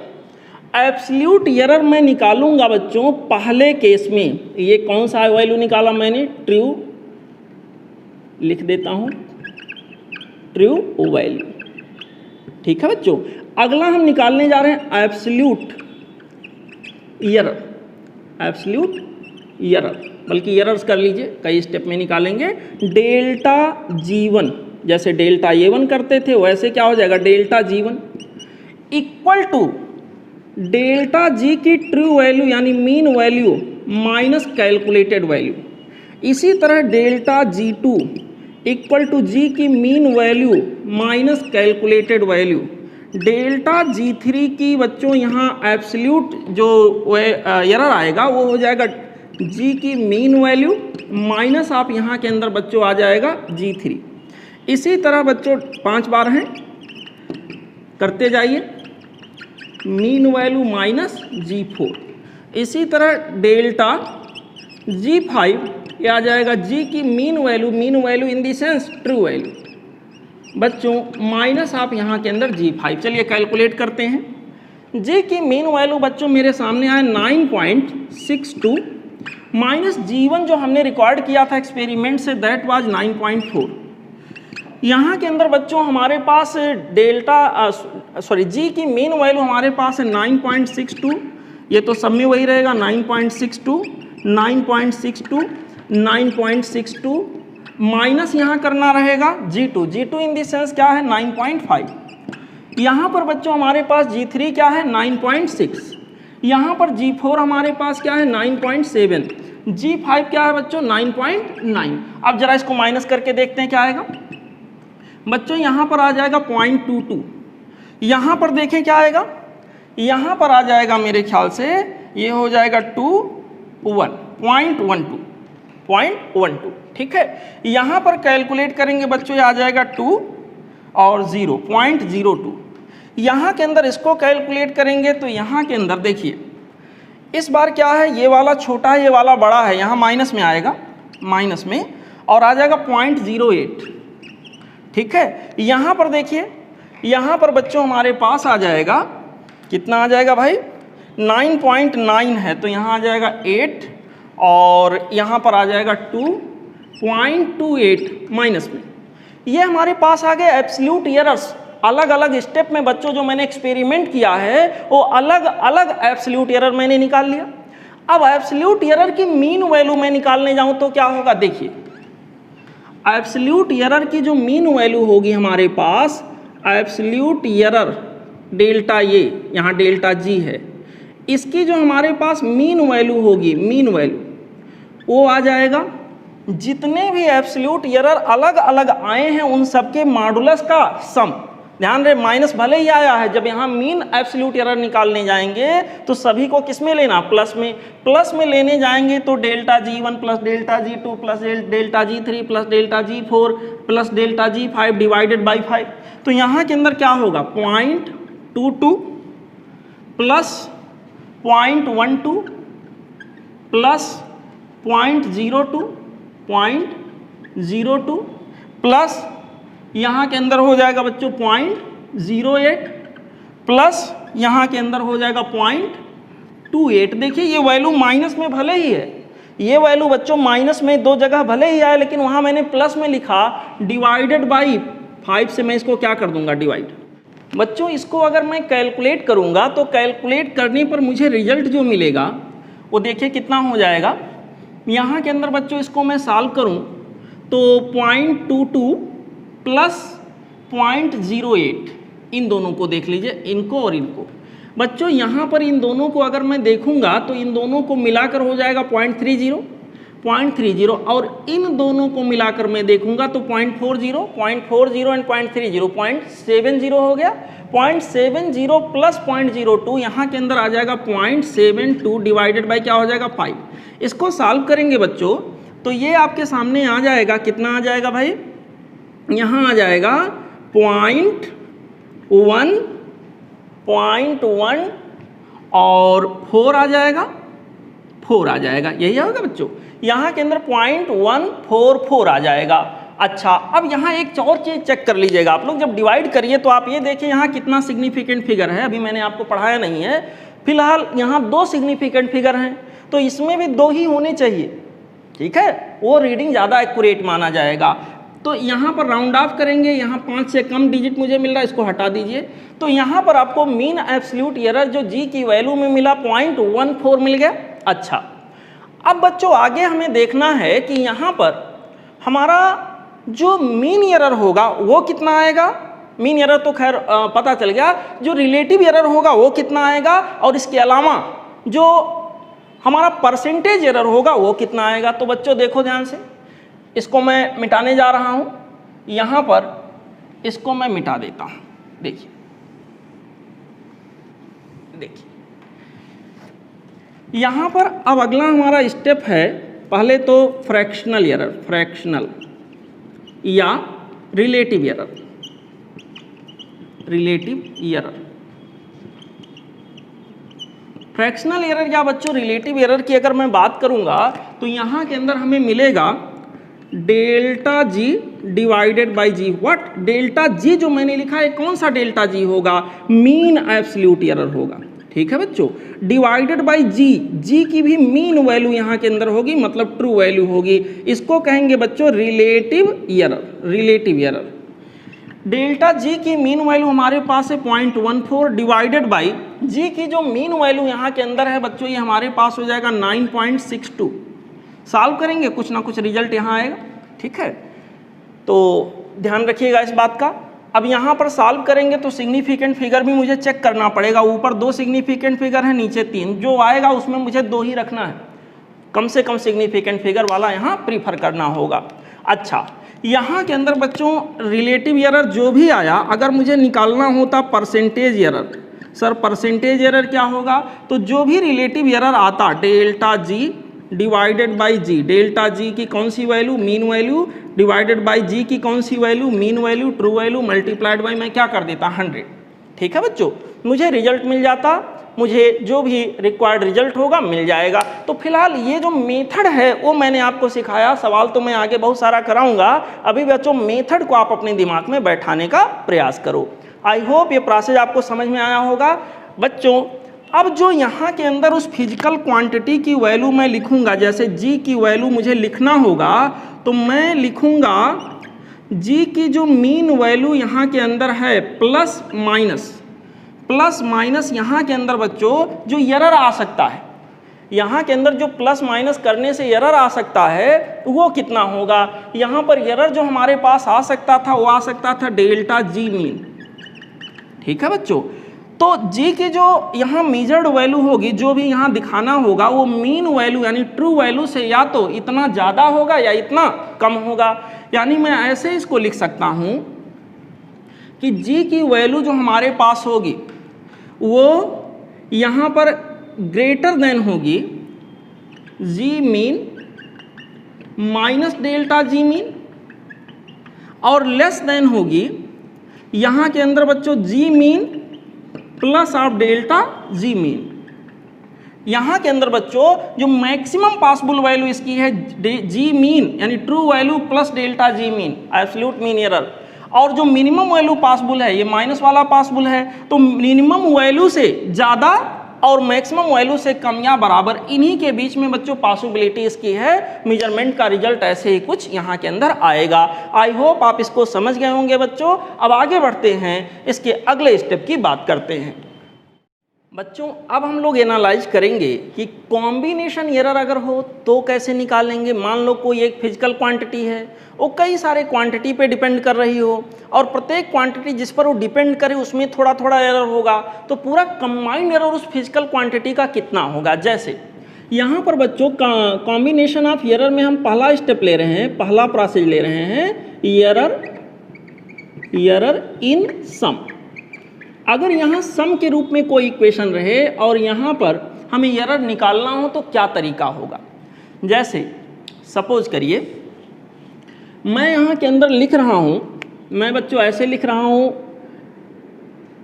एब्सोल्यूट एरर मैं निकालूंगा बच्चों पहले केस में। ये कौन सा वैल्यू निकाला मैंने, ट्रू लिख देता हूं, ट्रू वैल्यू। ठीक है बच्चों, अगला हम निकालने जा रहे हैं एब्सोल्यूट एरर। एब्सोल्यूट एरर, बल्कि एरर्स कर लीजिए, कई स्टेप में निकालेंगे। डेल्टा G1, जैसे डेल्टा A1 करते थे वैसे क्या हो जाएगा, delta G1 equal to delta G की ट्रू वैल्यू यानी mean value minus calculated value. इसी तरह delta G2 equal to G की mean value minus calculated value. Delta G3 की बच्चों यहाँ एब्सोल्यूट जो एरर आएगा वो हो जाएगा जी की मीन वैल्यू माइनस आप यहाँ के अंदर बच्चों आ जाएगा G3। इसी तरह बच्चों 5 बार हैं, करते जाइए, मीन वैल्यू माइनस G4। इसी तरह डेल्टा G5 ये आ जाएगा जी की mean value in the sense true value बच्चों माइनस आप यहाँ के अंदर G5। चलिए कैलकुलेट करते हैं। जी की मीन वैल्यू बच्चों मेरे सामने आया 9.62 माइनस G1 जो हमने रिकॉर्ड किया था एक्सपेरिमेंट से, दैट वाज 9.4। यहाँ के अंदर बच्चों हमारे पास जी की मीन वैल्यू हमारे पास है 9.62 ये तो सब में वही रहेगा 9.62 9.62 9.62 माइनस यहाँ करना रहेगा G2 इन द सेंस क्या है 9.5। यहाँ पर बच्चों हमारे पास G3 क्या है 9.6, यहाँ पर G4 हमारे पास क्या है 9.7, G5 क्या है बच्चों 9.9। अब जरा इसको माइनस करके देखते हैं क्या आएगा बच्चों। यहाँ पर आ जाएगा 0.22, यहाँ पर देखें क्या आएगा, यहाँ पर आ जाएगा मेरे ख्याल से ये हो जाएगा 0.12, ठीक है। यहाँ पर कैलकुलेट करेंगे बच्चों, ये आ जाएगा 2 और 0.02। यहाँ के अंदर इसको कैलकुलेट करेंगे तो यहाँ के अंदर देखिए इस बार क्या है, ये वाला छोटा है ये वाला बड़ा है, यहाँ माइनस में आएगा, माइनस में, और आ जाएगा 0.08, ठीक है। यहाँ पर देखिए, यहाँ पर बच्चों हमारे पास आ जाएगा कितना आ जाएगा भाई 9.9 है तो यहाँ आ जाएगा 8 और यहाँ पर आ जाएगा 2.28 माइनस में। ये हमारे पास आ गए एब्सोल्यूट एरर्स। अलग अलग स्टेप में बच्चों जो मैंने एक्सपेरिमेंट किया है वो अलग अलग एब्सोल्यूट एरर मैंने निकाल लिया। अब एब्सोल्यूट एरर की मीन वैल्यू मैं निकालने जाऊं तो क्या होगा, देखिए एब्सोल्यूट एरर की जो मीन वैल्यू होगी हमारे पास, एब्सोल्यूट एरर डेल्टा ए, यहाँ डेल्टा जी है, इसकी जो हमारे पास मीन वैल्यू होगी, मीन वैल्यू वो आ जाएगा जितने भी एब्सोल्यूट एरर अलग अलग आए हैं उन सबके मॉडुलस का सम। ध्यान रहे माइनस भले ही आया है, जब यहाँ मीन एब्सोल्यूट एरर निकालने जाएंगे तो सभी को किस में लेना, प्लस में। प्लस में लेने जाएंगे तो delta G1 plus delta G2 plus delta G3 plus delta G4 plus delta G5 divided by 5। तो यहाँ के अंदर क्या होगा 0.22 प्लस 0.12 प्लस 0.02 प्लस यहाँ के अंदर हो जाएगा बच्चों 0.08 प्लस यहाँ के अंदर हो जाएगा 0.28। देखिए ये वैल्यू माइनस में भले ही है, ये वैल्यू बच्चों माइनस में दो जगह भले ही आए, लेकिन वहाँ मैंने प्लस में लिखा डिवाइडेड बाई 5 से मैं इसको क्या कर दूंगा डिवाइड। बच्चों इसको अगर मैं कैलकुलेट करूँगा तो कैलकुलेट करने पर मुझे रिजल्ट जो मिलेगा वो देखिए कितना हो जाएगा। यहाँ के अंदर बच्चों इसको मैं सॉल्व करूँ तो 0.22 प्लस 0.08, इन दोनों को देख लीजिए, इनको और इनको। बच्चों यहाँ पर इन दोनों को अगर मैं देखूंगा तो इन दोनों को मिलाकर हो जाएगा 0.30 और इन दोनों को मिलाकर मैं देखूंगा तो 0.40 एंड 0.30 0.70 हो गया। 0.70 प्लस 0.02 यहाँ के अंदर आ जाएगा 0.72 डिवाइडेड बाई क्या हो जाएगा 5। इसको सॉल्व करेंगे बच्चों तो ये आपके सामने आ जाएगा, कितना आ जाएगा भाई, यहाँ आ जाएगा 0.1 और 4 आ जाएगा, 4 आ जाएगा, यही होगा बच्चों। यहाँ के अंदर 0.144 आ जाएगा। अच्छा अब यहाँ एक और चीज़ चेक कर लीजिएगा आप लोग, जब डिवाइड करिए तो आप ये देखिए यहाँ कितना सिग्निफिकेंट फिगर है, अभी मैंने आपको पढ़ाया नहीं है। फिलहाल यहाँ 2 सिग्निफिकेंट फिगर हैं तो इसमें भी 2 ही होने चाहिए, ठीक है, वो रीडिंग ज़्यादा एक्यूरेट माना जाएगा। तो यहाँ पर राउंड ऑफ करेंगे, यहाँ 5 से कम डिजिट मुझे मिल रहा है, इसको हटा दीजिए। तो यहाँ पर आपको मीन एब्सोल्यूट एरर जो जी की वैल्यू में मिला 0.14 मिल गया। अच्छा अब बच्चों आगे हमें देखना है कि यहाँ पर हमारा जो मीन एरर होगा वो कितना आएगा। मीन एरर तो खैर पता चल गया, जो रिलेटिव एरर होगा वो कितना आएगा, और इसके अलावा जो हमारा परसेंटेज एरर होगा वो कितना आएगा। तो बच्चों देखो ध्यान से, इसको मैं मिटाने जा रहा हूं, यहां पर इसको मैं मिटा देता हूं। देखिए देखिए यहां पर अब अगला हमारा स्टेप है, पहले तो फ्रैक्शनल एरर, फ्रैक्शनल या relative error, relative error. Fractional error या बच्चों रिलेटिव एरर की अगर मैं बात करूंगा तो यहां के अंदर हमें मिलेगा delta G divided by G. What, delta G जो मैंने लिखा है कौन सा डेल्टा जी होगा, मीन एब्सोल्यूट एरर होगा, ठीक है बच्चों, डिवाइडेड बाई जी। जी की भी मीन वैल्यू यहाँ के अंदर होगी, मतलब ट्रू वैल्यू होगी। इसको कहेंगे बच्चों relative error, relative error. Delta G की मीन वैल्यू हमारे पास है 0.14 डिवाइडेड बाई जी की जो मीन वैल्यू यहाँ के अंदर है बच्चों ये हमारे पास हो जाएगा 9.62। सॉल्व करेंगे कुछ ना कुछ रिजल्ट यहाँ आएगा, ठीक है। तो ध्यान रखिएगा इस बात का। अब यहाँ पर सॉल्व करेंगे तो सिग्निफिकेंट फिगर भी मुझे चेक करना पड़ेगा। ऊपर 2 सिग्निफिकेंट फिगर है, नीचे 3, जो आएगा उसमें मुझे 2 ही रखना है। कम से कम सिग्निफिकेंट फिगर वाला यहाँ प्रीफर करना होगा। अच्छा, यहाँ के अंदर बच्चों रिलेटिव एरर जो भी आया, अगर मुझे निकालना होता percentage error, sir percentage error क्या होगा, तो जो भी रिलेटिव एरर आता delta G divided by G, delta G की कौन सी value, mean value, divided by G की कौन सी value, mean value, true value, multiplied by मैं क्या कर देता 100, ठीक है बच्चों। मुझे रिजल्ट मिल जाता, मुझे जो भी रिक्वायर्ड रिजल्ट होगा मिल जाएगा। तो फिलहाल ये जो मेथड है वो मैंने आपको सिखाया, सवाल तो मैं आगे बहुत सारा कराऊंगा। अभी बच्चों मेथड को आप अपने दिमाग में बैठाने का प्रयास करो। आई होप ये प्रोसेस आपको समझ में आया होगा बच्चों। अब जो यहाँ के अंदर उस फिजिकल क्वांटिटी की वैल्यू मैं लिखूंगा, जैसे जी की वैल्यू मुझे लिखना होगा तो मैं लिखूंगा जी की जो मीन वैल्यू यहाँ के अंदर है प्लस माइनस यहाँ के अंदर बच्चों जो एरर आ सकता है, यहाँ के अंदर जो प्लस माइनस करने से एरर आ सकता है वो कितना होगा। यहाँ पर एरर जो हमारे पास आ सकता था वो आ सकता था डेल्टा जी मीन, ठीक है बच्चों। तो जी की जो यहाँ मेजर्ड वैल्यू होगी, जो भी यहाँ दिखाना होगा वो मीन वैल्यू यानी ट्रू वैल्यू से या तो इतना ज़्यादा होगा या इतना कम होगा। यानी मैं ऐसे इसको लिख सकता हूँ कि जी की वैल्यू जो हमारे पास होगी वो यहाँ पर ग्रेटर देन होगी G mean minus delta G mean, और लेस देन होगी यहाँ के अंदर बच्चों G mean plus of delta G mean. यहाँ के अंदर बच्चों जो मैक्सिमम पॉसिबल वैल्यू इसकी है जी मीन यानी true value plus delta G mean absolute mean error, और जो मिनिमम वैल्यू पॉसिबल है ये माइनस वाला पॉसिबल है। तो मिनिमम वैल्यू से ज़्यादा और मैक्सिमम वैल्यू से कम या बराबर, इन्हीं के बीच में बच्चों पॉसिबिलिटी इसकी है। मेजरमेंट का रिजल्ट ऐसे ही कुछ यहाँ के अंदर आएगा। आई होप आप इसको समझ गए होंगे बच्चों। अब आगे बढ़ते हैं, इसके अगले स्टेप की बात करते हैं बच्चों। अब हम लोग एनालाइज करेंगे कि कॉम्बिनेशन एरर अगर हो तो कैसे निकालेंगे। मान लो कोई एक फिजिकल क्वांटिटी है, वो कई सारे क्वांटिटी पे डिपेंड कर रही हो, और प्रत्येक क्वांटिटी जिस पर वो डिपेंड करे उसमें थोड़ा थोड़ा एरर होगा, तो पूरा कंबाइंड एरर उस फिजिकल क्वांटिटी का कितना होगा। जैसे यहाँ पर बच्चों कॉम्बिनेशन ऑफ एरर में हम पहला स्टेप ले रहे हैं, पहला प्रोसेस ले रहे हैं एरर इन सम। अगर यहाँ सम के रूप में कोई इक्वेशन रहे और यहाँ पर हमें एरर निकालना हो तो क्या तरीका होगा। जैसे सपोज करिए मैं यहाँ के अंदर लिख रहा हूँ, मैं बच्चों ऐसे लिख रहा हूँ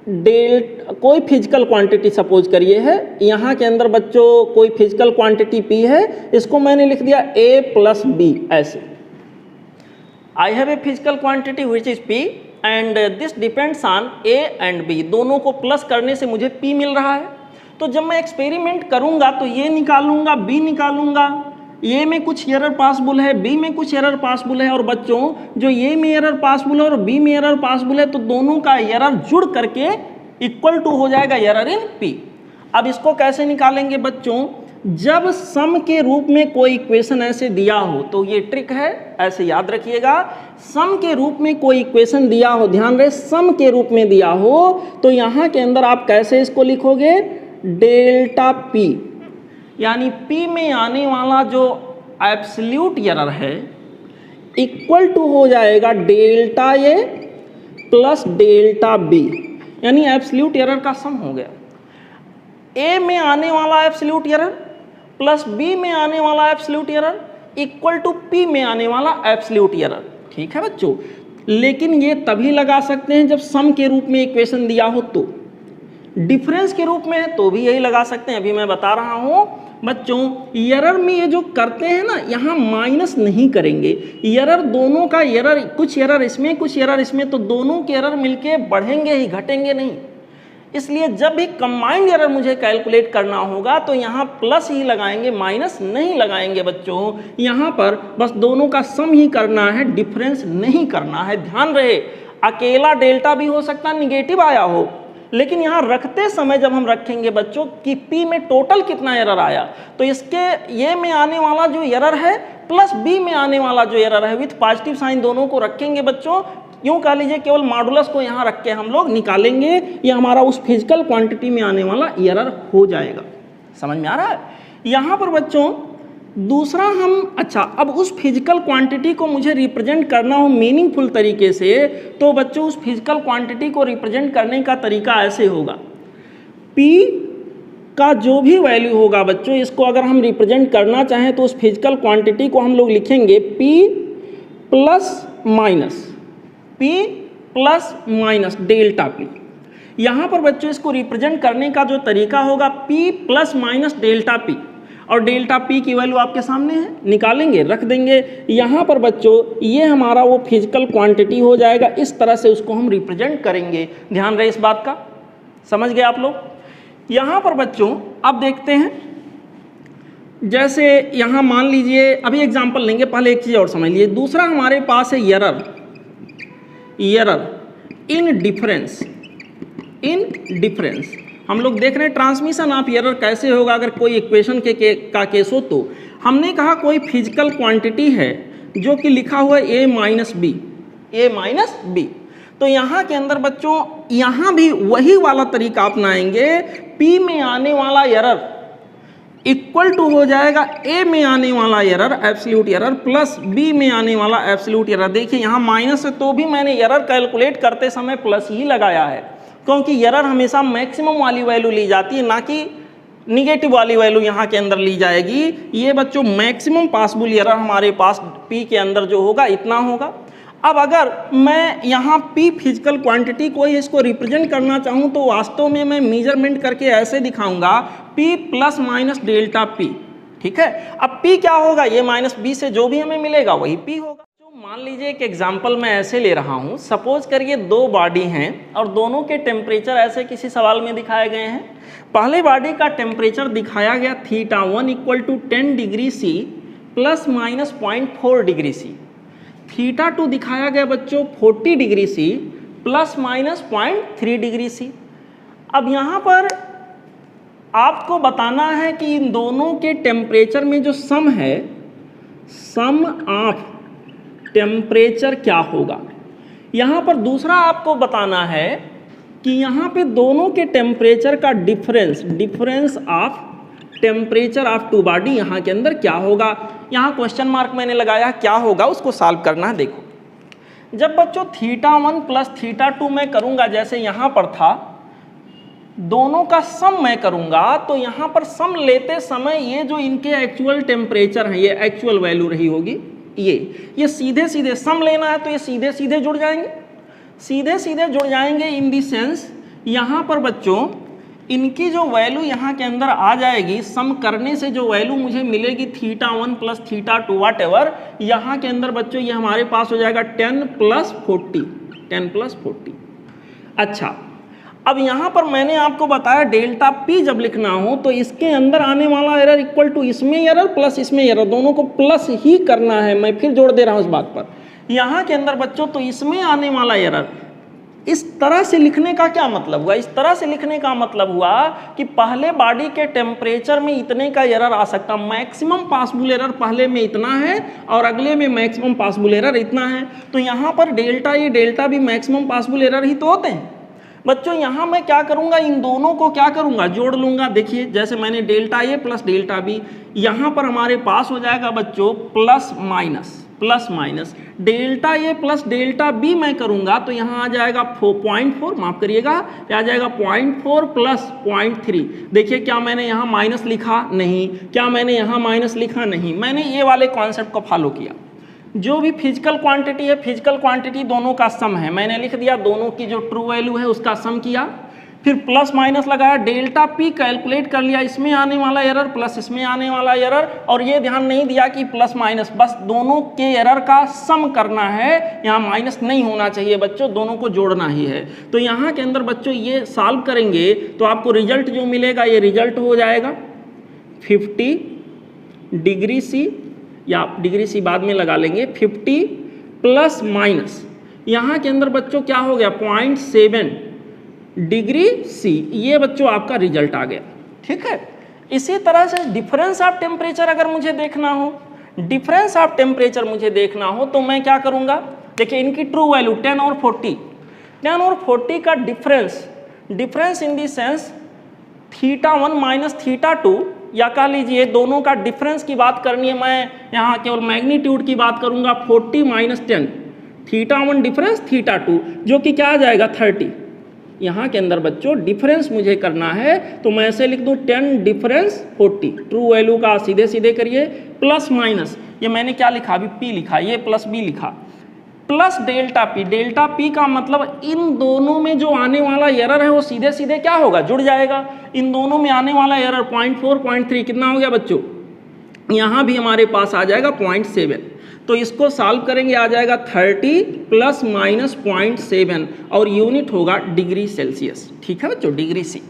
कोई फिजिकल क्वांटिटी सपोज करिए है, यहाँ के अंदर बच्चों कोई फिजिकल क्वांटिटी P है, इसको मैंने लिख दिया A प्लस B। ऐसे I have a physical quantity which is P and this depends on A and B, दोनों को प्लस करने से मुझे P मिल रहा है। तो जब मैं एक्सपेरिमेंट करूंगा तो ये निकालूंगा, B निकालूंगा, ए में कुछ एरर पॉसिबल है, बी में कुछ एरर पॉसिबल है, और बच्चों जो ए में एरर पॉसिबल है और बी में एरर पॉसिबल है तो दोनों का एरर जुड़ करके इक्वल टू हो जाएगा एरर इन पी। अब इसको कैसे निकालेंगे बच्चों, जब सम के रूप में कोई इक्वेशन ऐसे दिया हो, तो ये ट्रिक है, ऐसे याद रखिएगा। सम के रूप में कोई इक्वेशन दिया हो, ध्यान रहे सम के रूप में दिया हो, तो यहाँ के अंदर आप कैसे इसको लिखोगे, डेल्टा पी, यानी P में आने वाला जो एब्सोल्यूट एरर है इक्वल टू हो जाएगा delta A plus delta B, यानी एब्सोल्यूट एरर का सम हो गया। A में आने वाला एब्सोल्यूट एरर प्लस B में आने वाला absolute error equal to P में आने वाला एब्सोल्यूट एरर, ठीक है बच्चों। लेकिन ये तभी लगा सकते हैं जब सम के रूप में इक्वेशन दिया हो, तो डिफरेंस के रूप में है तो भी यही लगा सकते हैं। अभी मैं बता रहा हूं बच्चों, एरर में ये जो करते हैं ना, यहाँ माइनस नहीं करेंगे, एरर दोनों का एरर, कुछ एरर इसमें कुछ एरर इसमें, तो दोनों के एरर मिलके बढ़ेंगे ही, घटेंगे नहीं। इसलिए जब भी कंबाइंड एरर मुझे कैलकुलेट करना होगा तो यहाँ प्लस ही लगाएंगे, माइनस नहीं लगाएंगे बच्चों। यहाँ पर बस दोनों का सम ही करना है, डिफरेंस नहीं करना है, ध्यान रहे। अकेला डेल्टा भी हो सकता है निगेटिव आया हो, लेकिन यहाँ रखते समय जब हम रखेंगे बच्चों कि P में टोटल कितना एरर आया, तो इसके ये में आने वाला जो एरर है प्लस B में आने वाला जो एरर है विथ पॉजिटिव साइन दोनों को रखेंगे बच्चों। यूँ कह लीजिए केवल मॉडुलस को यहाँ रख के हम लोग निकालेंगे, ये हमारा उस फिजिकल क्वांटिटी में आने वाला एरर हो जाएगा। समझ में आ रहा है? यहाँ पर बच्चों दूसरा हम, अच्छा अब उस फिजिकल क्वांटिटी को मुझे रिप्रेजेंट करना हो मीनिंगफुल तरीके से, तो बच्चों उस फिजिकल क्वांटिटी को रिप्रेजेंट करने का तरीका ऐसे होगा, P का जो भी वैल्यू होगा बच्चों, इसको अगर हम रिप्रेजेंट करना चाहें तो उस फिजिकल क्वांटिटी को हम लोग लिखेंगे P plus minus delta P। यहाँ पर बच्चों इसको रिप्रेजेंट करने का जो तरीका होगा P plus minus delta P, और डेल्टा P की वैल्यू आपके सामने है, निकालेंगे रख देंगे यहाँ पर बच्चों, ये हमारा वो फिजिकल क्वांटिटी हो जाएगा। इस तरह से उसको हम रिप्रेजेंट करेंगे, ध्यान रहे इस बात का। समझ गए आप लोग? यहाँ पर बच्चों अब देखते हैं, जैसे यहाँ मान लीजिए अभी एग्जांपल लेंगे, पहले एक चीज़ और समझ लीजिए। दूसरा हमारे पास है एरर इन डिफरेंस। हम लोग देख रहे हैं ट्रांसमिशन ऑफ एरर कैसे होगा अगर कोई इक्वेशन का केस हो। तो हमने कहा कोई फिजिकल क्वांटिटी है जो कि लिखा हुआ है a माइनस बी, तो यहाँ के अंदर बच्चों यहाँ भी वही वाला तरीका अपनाएंगे। P में आने वाला एरर इक्वल टू हो जाएगा A में आने वाला error absolute error plus B में आने वाला एब्सोल्यूट एरर। देखिए यहाँ माइनस है तो भी मैंने एरर कैलकुलेट करते समय प्लस ही लगाया है, क्योंकि एरर हमेशा मैक्सिमम वाली वैल्यू ली जाती है, ना कि निगेटिव वाली वैल्यू यहाँ के अंदर ली जाएगी। ये बच्चों मैक्सिमम पॉसिबल एरर हमारे पास P के अंदर जो होगा इतना होगा। अब अगर मैं यहाँ P फिजिकल क्वांटिटी को इसको रिप्रेजेंट करना चाहूँ तो वास्तव में मैं मेजरमेंट करके ऐसे दिखाऊंगा P plus minus delta P। ठीक है, अब P क्या होगा, ये माइनस B से जो भी हमें मिलेगा वही P होगा। तो मान लीजिए एक एग्जांपल मैं ऐसे ले रहा हूँ, सपोज करिए दो बॉडी हैं और दोनों के टेम्परेचर ऐसे किसी सवाल में दिखाए गए हैं। पहले बॉडी का टेम्परेचर दिखाया गया θ1 equal to 10 degree C plus minus 0.4 degree C। θ2 दिखाया गया बच्चों 40 degree C plus minus 0.3 degree C। अब यहाँ पर आपको बताना है कि इन दोनों के टेम्परेचर में जो सम है, सम ऑफ टेम्परेचर क्या होगा। यहाँ पर दूसरा आपको बताना है कि यहाँ पे दोनों के टेम्परेचर का difference of temperature of two body यहाँ के अंदर क्या होगा। यहाँ क्वेश्चन मार्क मैंने लगाया, क्या होगा उसको सॉल्व करना है। देखो जब बच्चों θ1 प्लस θ2 मैं करूँगा, जैसे यहाँ पर था, दोनों का सम मैं करूँगा, तो यहाँ पर सम लेते समय ये जो इनके एक्चुअल टेम्परेचर हैं, ये एक्चुअल वैल्यू रही होगी। ये सीधे सीधे सम लेना है तो ये सीधे सीधे जुड़ जाएंगे, इन दी सेंस यहाँ पर बच्चों इनकी जो वैल्यू यहाँ के अंदर आ जाएगी, सम करने से जो वैल्यू मुझे मिलेगी θ1 प्लस θ2 वाट एवर, यहाँ के अंदर बच्चों ये हमारे पास हो जाएगा 10 प्लस 40। अच्छा, अब यहाँ पर मैंने आपको बताया डेल्टा P जब लिखना हो तो इसके अंदर आने वाला एरर इक्वल टू इसमें एरर प्लस इसमें एरर, दोनों को प्लस ही करना है। मैं फिर जोड़ दे रहा हूँ इस बात पर। यहाँ के अंदर बच्चों तो इसमें आने वाला एरर, इस तरह से लिखने का क्या मतलब हुआ, इस तरह से लिखने का मतलब हुआ कि पहले बॉडी के टेम्परेचर में इतने का एरर आ सकता, मैक्सिमम पॉसिबल एरर पहले में इतना है और अगले में मैक्सिमम पॉसिबल एरर इतना है। तो यहाँ पर डेल्टा, ये डेल्टा भी मैक्सिमम पॉसिबल एरर ही तो होते हैं बच्चों। यहाँ मैं क्या करूँगा, इन दोनों को क्या करूँगा, जोड़ लूँगा। देखिए जैसे मैंने delta A plus delta B, यहाँ पर हमारे पास हो जाएगा बच्चों plus minus delta A plus delta B मैं करूँगा तो यहाँ आ जाएगा 0.4, माफ़ करिएगा, आ जाएगा 0.4 प्लस 0.3। देखिए क्या मैंने यहाँ माइनस लिखा, नहीं। क्या मैंने यहाँ माइनस लिखा, नहीं। मैंने ये वाले कॉन्सेप्ट को फॉलो किया। जो भी फिजिकल क्वांटिटी है, फिजिकल क्वांटिटी दोनों का सम है, मैंने लिख दिया, दोनों की जो ट्रू वैल्यू है उसका सम किया, फिर प्लस माइनस लगाया, डेल्टा P कैलकुलेट कर लिया, इसमें आने वाला एरर प्लस इसमें आने वाला एरर, और ये ध्यान नहीं दिया कि प्लस माइनस, बस दोनों के एरर का सम करना है, यहाँ माइनस नहीं होना चाहिए बच्चों, दोनों को जोड़ना ही है। तो यहाँ के अंदर बच्चों ये सॉल्व करेंगे तो आपको रिजल्ट जो मिलेगा, ये रिजल्ट हो जाएगा 50 डिग्री C, या डिग्री C बाद में लगा लेंगे, 50 प्लस माइनस, यहाँ के अंदर बच्चों क्या हो गया 0.7 डिग्री सी, ये बच्चों आपका रिजल्ट आ गया। ठीक है, इसी तरह से डिफरेंस ऑफ टेम्परेचर अगर मुझे देखना हो, डिफरेंस ऑफ टेम्परेचर मुझे देखना हो तो मैं क्या करूँगा, देखिए इनकी ट्रू वैल्यू 10 और 40, 10 और 40 का डिफरेंस इन दी सेंस θ1 माइनस θ2, या कह लीजिए दोनों का डिफरेंस की बात करनी है, मैं यहाँ केवल मैग्नीट्यूड की बात करूँगा 40 माइनस 10, θ1 डिफरेंस θ2 जो कि क्या आ जाएगा 30। यहाँ के अंदर बच्चों डिफरेंस मुझे करना है तो मैं ऐसे लिख दूँ 10 डिफरेंस 40, ट्रू वैल्यू का सीधे सीधे करिए, प्लस माइनस ये मैंने क्या लिखा अभी P लिखा, ये प्लस B लिखा, plus delta P, delta P का मतलब इन दोनों में जो आने वाला एरर है वो सीधे सीधे क्या होगा जुड़ जाएगा। इन दोनों में आने वाला एरर 0.4 0.3 कितना हो गया बच्चों, यहाँ भी हमारे पास आ जाएगा 0.7, तो इसको सॉल्व करेंगे आ जाएगा 30 प्लस माइनस 0.7 और यूनिट होगा डिग्री सेल्सियस। ठीक है बच्चों, डिग्री सी।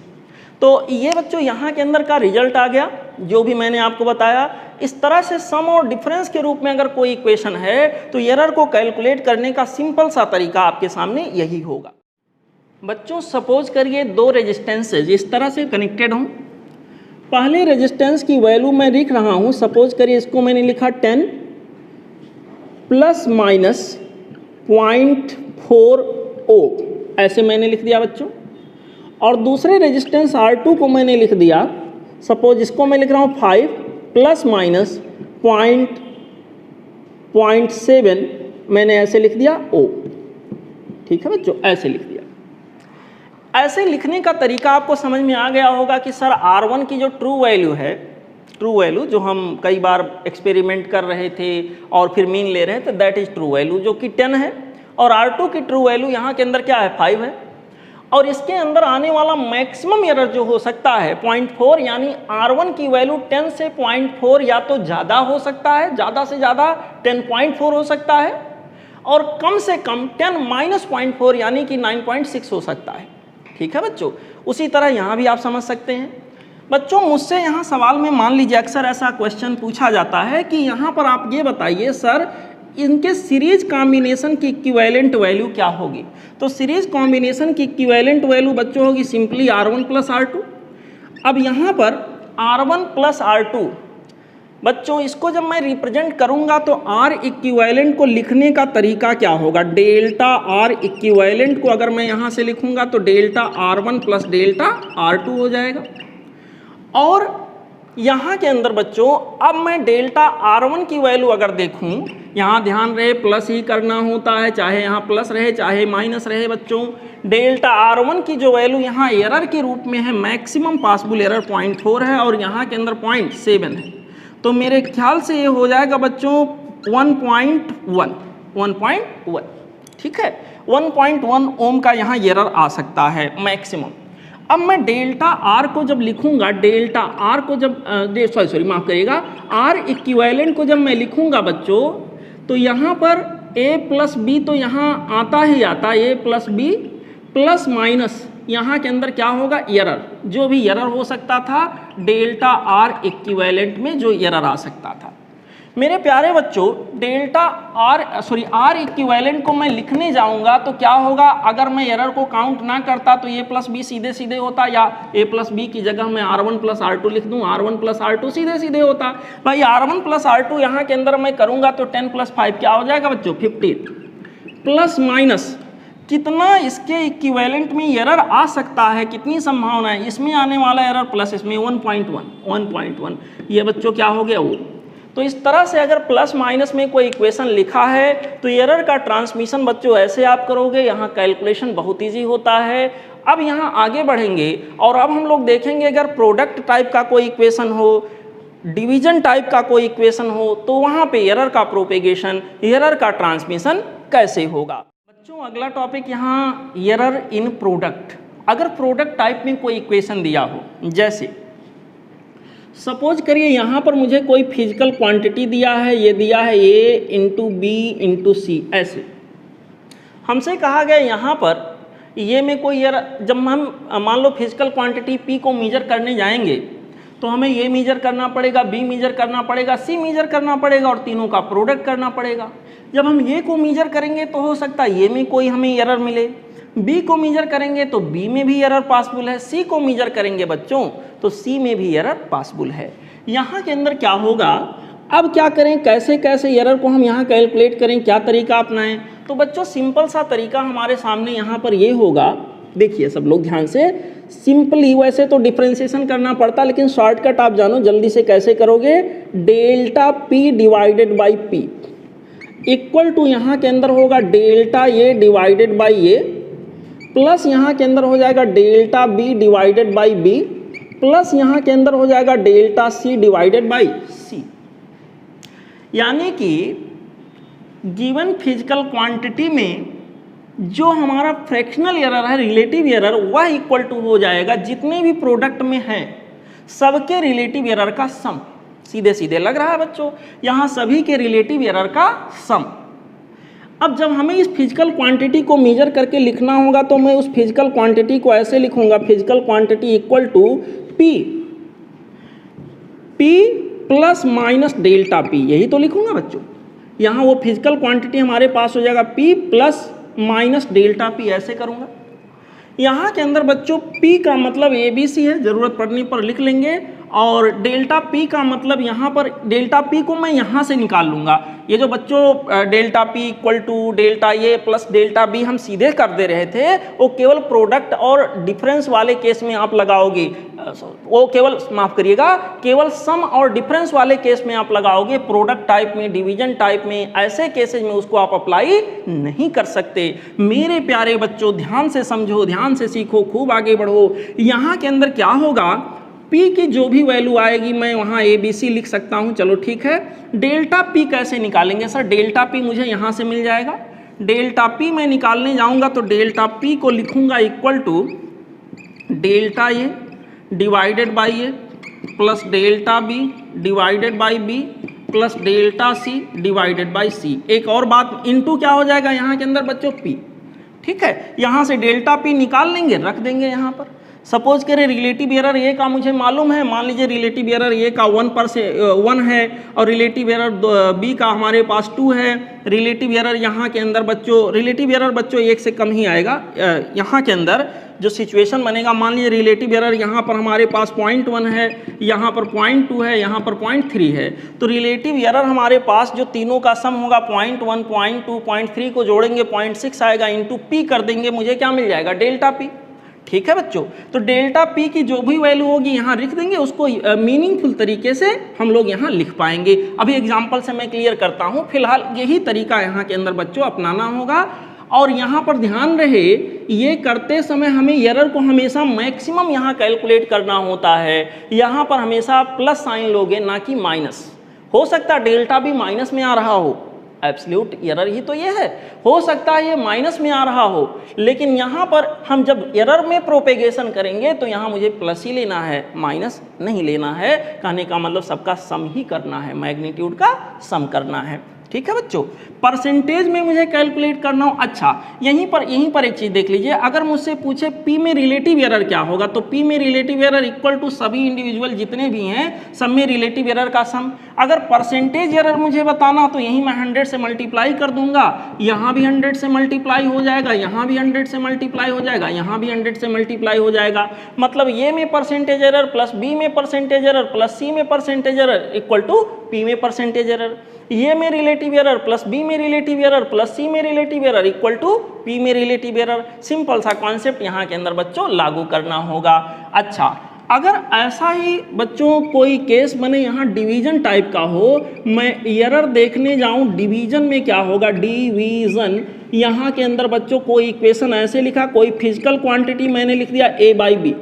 तो ये बच्चों यहाँ के अंदर का रिजल्ट आ गया जो भी मैंने आपको बताया। इस तरह से सम और डिफरेंस के रूप में अगर कोई इक्वेशन है तो एरर को कैलकुलेट करने का सिंपल सा तरीका आपके सामने यही होगा। बच्चों सपोज करिए दो रेजिस्टेंसेज इस तरह से कनेक्टेड हों, पहले रेजिस्टेंस की वैल्यू मैं लिख रहा हूँ, सपोज करिए इसको मैंने लिखा 10 प्लस माइनस 0.4 ओ, ऐसे मैंने लिख दिया बच्चों। और दूसरे रेजिस्टेंस R2 को मैंने लिख दिया, सपोज इसको मैं लिख रहा हूँ 5 प्लस माइनस 0.7 मैंने ऐसे लिख दिया O। ठीक है बच्चों, ऐसे लिख दिया। ऐसे लिखने का तरीका आपको समझ में आ गया होगा कि सर R1 की जो ट्रू वैल्यू है, ट्रू वैल्यू जो हम कई बार एक्सपेरिमेंट कर रहे थे और फिर मीन ले रहे थे, दैट इज ट्रू वैल्यू जो कि 10 है, और R2 की ट्रू वैल्यू यहाँ के अंदर क्या है 5 है, और इसके अंदर आने वाला मैक्सिमम एरर जो हो सकता है 0.4, यानी R1 की वैल्यू 10 से 0.4 या तो ज़्यादा हो सकता है, ज़्यादा से ज़्यादा 10.4 हो सकता है, और कम से कम 10 माइनस 0.4 यानी कि 9.6 हो सकता है। ठीक है बच्चों, उसी तरह यहाँ भी आप समझ सकते हैं। बच्चों मुझसे यहाँ सवाल में मान लीजिए अक्सर ऐसा क्वेश्चन पूछा जाता है कि यहाँ पर आप ये बताइए सर इनके सीरीज कॉम्बिनेशन की इक्विवेलेंट वैल्यू क्या होगी। तो सीरीज कॉम्बिनेशन की इक्विवेलेंट वैल्यू बच्चों होगी सिंपली R1 प्लस R2। अब यहाँ पर R1 प्लस R2 बच्चों इसको जब मैं रिप्रेजेंट करूँगा तो R इक्विवेलेंट को लिखने का तरीका क्या होगा, डेल्टा R इक्विवेलेंट को अगर मैं यहाँ से लिखूँगा तो delta R1 plus delta R2 हो जाएगा। और यहाँ के अंदर बच्चों अब मैं डेल्टा R1 की वैल्यू अगर देखूँ, यहाँ ध्यान रहे प्लस ही करना होता है, चाहे यहाँ प्लस रहे चाहे माइनस रहे बच्चों। डेल्टा R1 की जो वैल्यू यहाँ एरर के रूप में है, मैक्सिमम पॉसिबल एरर 0.4 है और यहाँ के अंदर 0.7 है, तो मेरे ख्याल से ये हो जाएगा बच्चों 1.1। ठीक है, 1.1 ओम का यहाँ एरर आ सकता है मैक्सिमम। अब मैं डेल्टा आर को जब लिखूंगा, डेल्टा आर को जब माफ करिएगा, आर इक्विवेलेंट को जब मैं लिखूंगा बच्चों तो यहाँ पर a प्लस बी तो यहाँ आता ही आता, a plus B plus minus यहाँ के अंदर क्या होगा एरर, जो भी एरर हो सकता था डेल्टा आर इक्विवेलेंट में जो एरर आ सकता था। मेरे प्यारे बच्चों डेल्टा आर इक्विवेलेंट को मैं लिखने जाऊंगा तो क्या होगा, अगर मैं एरर को काउंट ना करता तो a प्लस बी सीधे सीधे होता, या a प्लस बी की जगह मैं R1 प्लस R2 लिख दूं, R1 प्लस R2 सीधे सीधे होता। भाई R1 प्लस R2 यहाँ के अंदर मैं करूंगा तो 10 प्लस 5 क्या हो जाएगा बच्चों 15, प्लस माइनस कितना इसके इक्विवेलेंट में एरर आ सकता है, कितनी संभावना है, इसमें आने वाला एरर प्लस इसमें 1.1, ये बच्चों क्या हो गया वो। तो इस तरह से अगर प्लस माइनस में कोई इक्वेशन लिखा है तो एरर का ट्रांसमिशन बच्चों ऐसे आप करोगे, यहाँ कैलकुलेशन बहुत इजी होता है। अब यहाँ आगे बढ़ेंगे और अब हम लोग देखेंगे अगर प्रोडक्ट टाइप का कोई इक्वेशन हो, डिवीजन टाइप का कोई इक्वेशन हो, तो वहाँ पे एरर का प्रोपेगेशन, एरर का ट्रांसमिशन कैसे होगा। बच्चों अगला टॉपिक यहाँ एरर इन प्रोडक्ट। अगर प्रोडक्ट टाइप में कोई इक्वेशन दिया हो, जैसे सपोज करिए यहाँ पर मुझे कोई फिजिकल क्वांटिटी दिया है, ये दिया है a इंटू बी इंटू सी, ऐसे हमसे कहा गया यहाँ पर ये में कोई एरर, जब हम मान लो फिजिकल क्वांटिटी p को मेजर करने जाएंगे तो हमें ये मेजर करना पड़ेगा, बी मेजर करना पड़ेगा, सी मेजर करना पड़ेगा और तीनों का प्रोडक्ट करना पड़ेगा। जब हम ये को मेजर करेंगे तो हो सकता है ये में कोई हमें एरर मिले, बी को मेजर करेंगे तो बी में भी एरर पॉसिबल है, सी को मेजर करेंगे बच्चों तो सी में भी एरर पॉसिबल है। यहाँ के अंदर क्या होगा, अब क्या करें, कैसे कैसे एरर को हम यहाँ कैलकुलेट करें, क्या तरीका अपनाएं? तो बच्चों सिंपल सा तरीका हमारे सामने यहाँ पर ये होगा, देखिए सब लोग ध्यान से, सिंपली वैसे तो डिफ्रेंसिएशन करना पड़ता लेकिन शॉर्टकट आप जानो जल्दी से कैसे करोगे, delta P divided by P equal to यहाँ के अंदर होगा delta A divided by A plus यहाँ के अंदर हो जाएगा delta B divided by B plus यहाँ के अंदर हो जाएगा delta C divided by C. यानी कि गिवन फिजिकल क्वांटिटी में जो हमारा फ्रैक्शनल एरर है, रिलेटिव एरर, वह इक्वल टू हो जाएगा जितने भी प्रोडक्ट में हैं सबके रिलेटिव एरर का सम। सीधे सीधे लग रहा है बच्चों, यहाँ सभी के रिलेटिव एरर का सम। अब जब हमें इस फिजिकल क्वांटिटी को मेजर करके लिखना होगा तो मैं उस फिजिकल क्वांटिटी को ऐसे लिखूंगा, physical quantity equal to P plus minus delta P, यही तो लिखूंगा बच्चों। यहाँ वो फिजिकल क्वांटिटी हमारे पास हो जाएगा P plus minus delta P, ऐसे करूँगा। यहाँ के अंदर बच्चों पी का मतलब ABC है, ज़रूरत पड़ने पर लिख लेंगे, और डेल्टा पी का मतलब यहाँ पर डेल्टा पी को मैं यहाँ से निकाल लूँगा। ये जो बच्चों delta P equal to delta A plus delta B हम सीधे कर दे रहे थे, वो केवल प्रोडक्ट और डिफरेंस वाले केस में आप लगाओगे, वो केवल माफ़ करिएगा, केवल सम और डिफरेंस वाले केस में आप लगाओगे, प्रोडक्ट टाइप में, डिवीजन टाइप में, ऐसे केसेज में उसको आप अप्लाई नहीं कर सकते। मेरे प्यारे बच्चों ध्यान से समझो, ध्यान से सीखो, खूब आगे बढ़ो। यहाँ के अंदर क्या होगा, P की जो भी वैल्यू आएगी मैं वहाँ ABC लिख सकता हूँ, चलो ठीक है। डेल्टा P कैसे निकालेंगे सर? डेल्टा P मुझे यहाँ से मिल जाएगा, डेल्टा P मैं निकालने जाऊँगा तो डेल्टा P को लिखूँगा equal to delta A divided by A plus delta B divided by B plus delta C divided by C। एक और बात, इनटू क्या हो जाएगा यहाँ के अंदर बच्चों P, ठीक है। यहाँ से डेल्टा P निकाल लेंगे, रख देंगे यहाँ पर। सपोज करें रिलेटिव एरर ए का मुझे मालूम है, मान लीजिए रिलेटिव एरर ए का 1 है और रिलेटिव एरर बी का हमारे पास 2 है। रिलेटिव एरर यहाँ के अंदर बच्चों, रिलेटिव एरर बच्चों 1 से कम ही आएगा। यहाँ के अंदर जो सिचुएशन बनेगा, मान लीजिए रिलेटिव एरर यहाँ पर हमारे पास 0.1 है, यहाँ पर 0.2 है, यहाँ पर 0.3 है, तो रिलेटिव एरर हमारे पास जो तीनों का सम होगा 0.1, 0.2, 0.3 को जोड़ेंगे 0.6 आएगा, इंटू पी कर देंगे, मुझे क्या मिल जाएगा, डेल्टा पी। ठीक है बच्चों, तो डेल्टा पी की जो भी वैल्यू होगी यहाँ लिख देंगे, उसको मीनिंगफुल तरीके से हम लोग यहाँ लिख पाएंगे। अभी एग्जांपल से मैं क्लियर करता हूँ, फिलहाल यही तरीका यहाँ के अंदर बच्चों अपनाना होगा। और यहाँ पर ध्यान रहे, ये करते समय हमें एरर को हमेशा मैक्सिमम यहाँ कैलकुलेट करना होता है। यहाँ पर हमेशा प्लस साइन लोगे, ना कि माइनस। हो सकता है डेल्टा भी माइनस में आ रहा हो, एब्सोल्यूट एरर ही तो ये है, हो सकता है ये माइनस में आ रहा हो, लेकिन यहाँ पर हम जब एरर में प्रोपेगेशन करेंगे तो यहाँ मुझे प्लस ही लेना है, माइनस नहीं लेना है। कहने का मतलब सबका सम ही करना है, मैग्नीट्यूड का सम करना है। ठीक है बच्चों, परसेंटेज में मुझे कैलकुलेट करना हो। अच्छा, यहीं पर एक चीज़ देख लीजिए, अगर मुझसे पूछे पी में रिलेटिव एरर क्या होगा, तो पी में रिलेटिव एरर इक्वल टू सभी इंडिविजुअल जितने भी हैं सब में रिलेटिव एरर का सम। अगर परसेंटेज एरर मुझे बताना तो यहीं मैं 100 से मल्टीप्लाई कर दूंगा, यहाँ भी 100 से मल्टीप्लाई हो जाएगा, यहाँ भी 100 से मल्टीप्लाई हो जाएगा, यहाँ भी 100 से मल्टीप्लाई हो जाएगा। मतलब ये में परसेंटेज एरर प्लस बी में परसेंटेज एरर प्लस सी में percentage error equal to P में परसेंटेज एरर। ये में रिलेटिव एरर प्लस बी में रिलेटिव एरर प्लस सी में relative error equal to P में रिलेटिव एरर। सिंपल सा concept यहाँ के अंदर बच्चों लागू करना होगा। अच्छा, अगर ऐसा ही बच्चों कोई केस बने यहाँ डिवीजन टाइप का हो, मैं एरर देखने जाऊँ डिवीजन में क्या होगा, डिवीजन, यहाँ के अंदर बच्चों कोई इक्वेशन ऐसे लिखा, कोई फिजिकल क्वांटिटी मैंने लिख दिया ए बाई बी।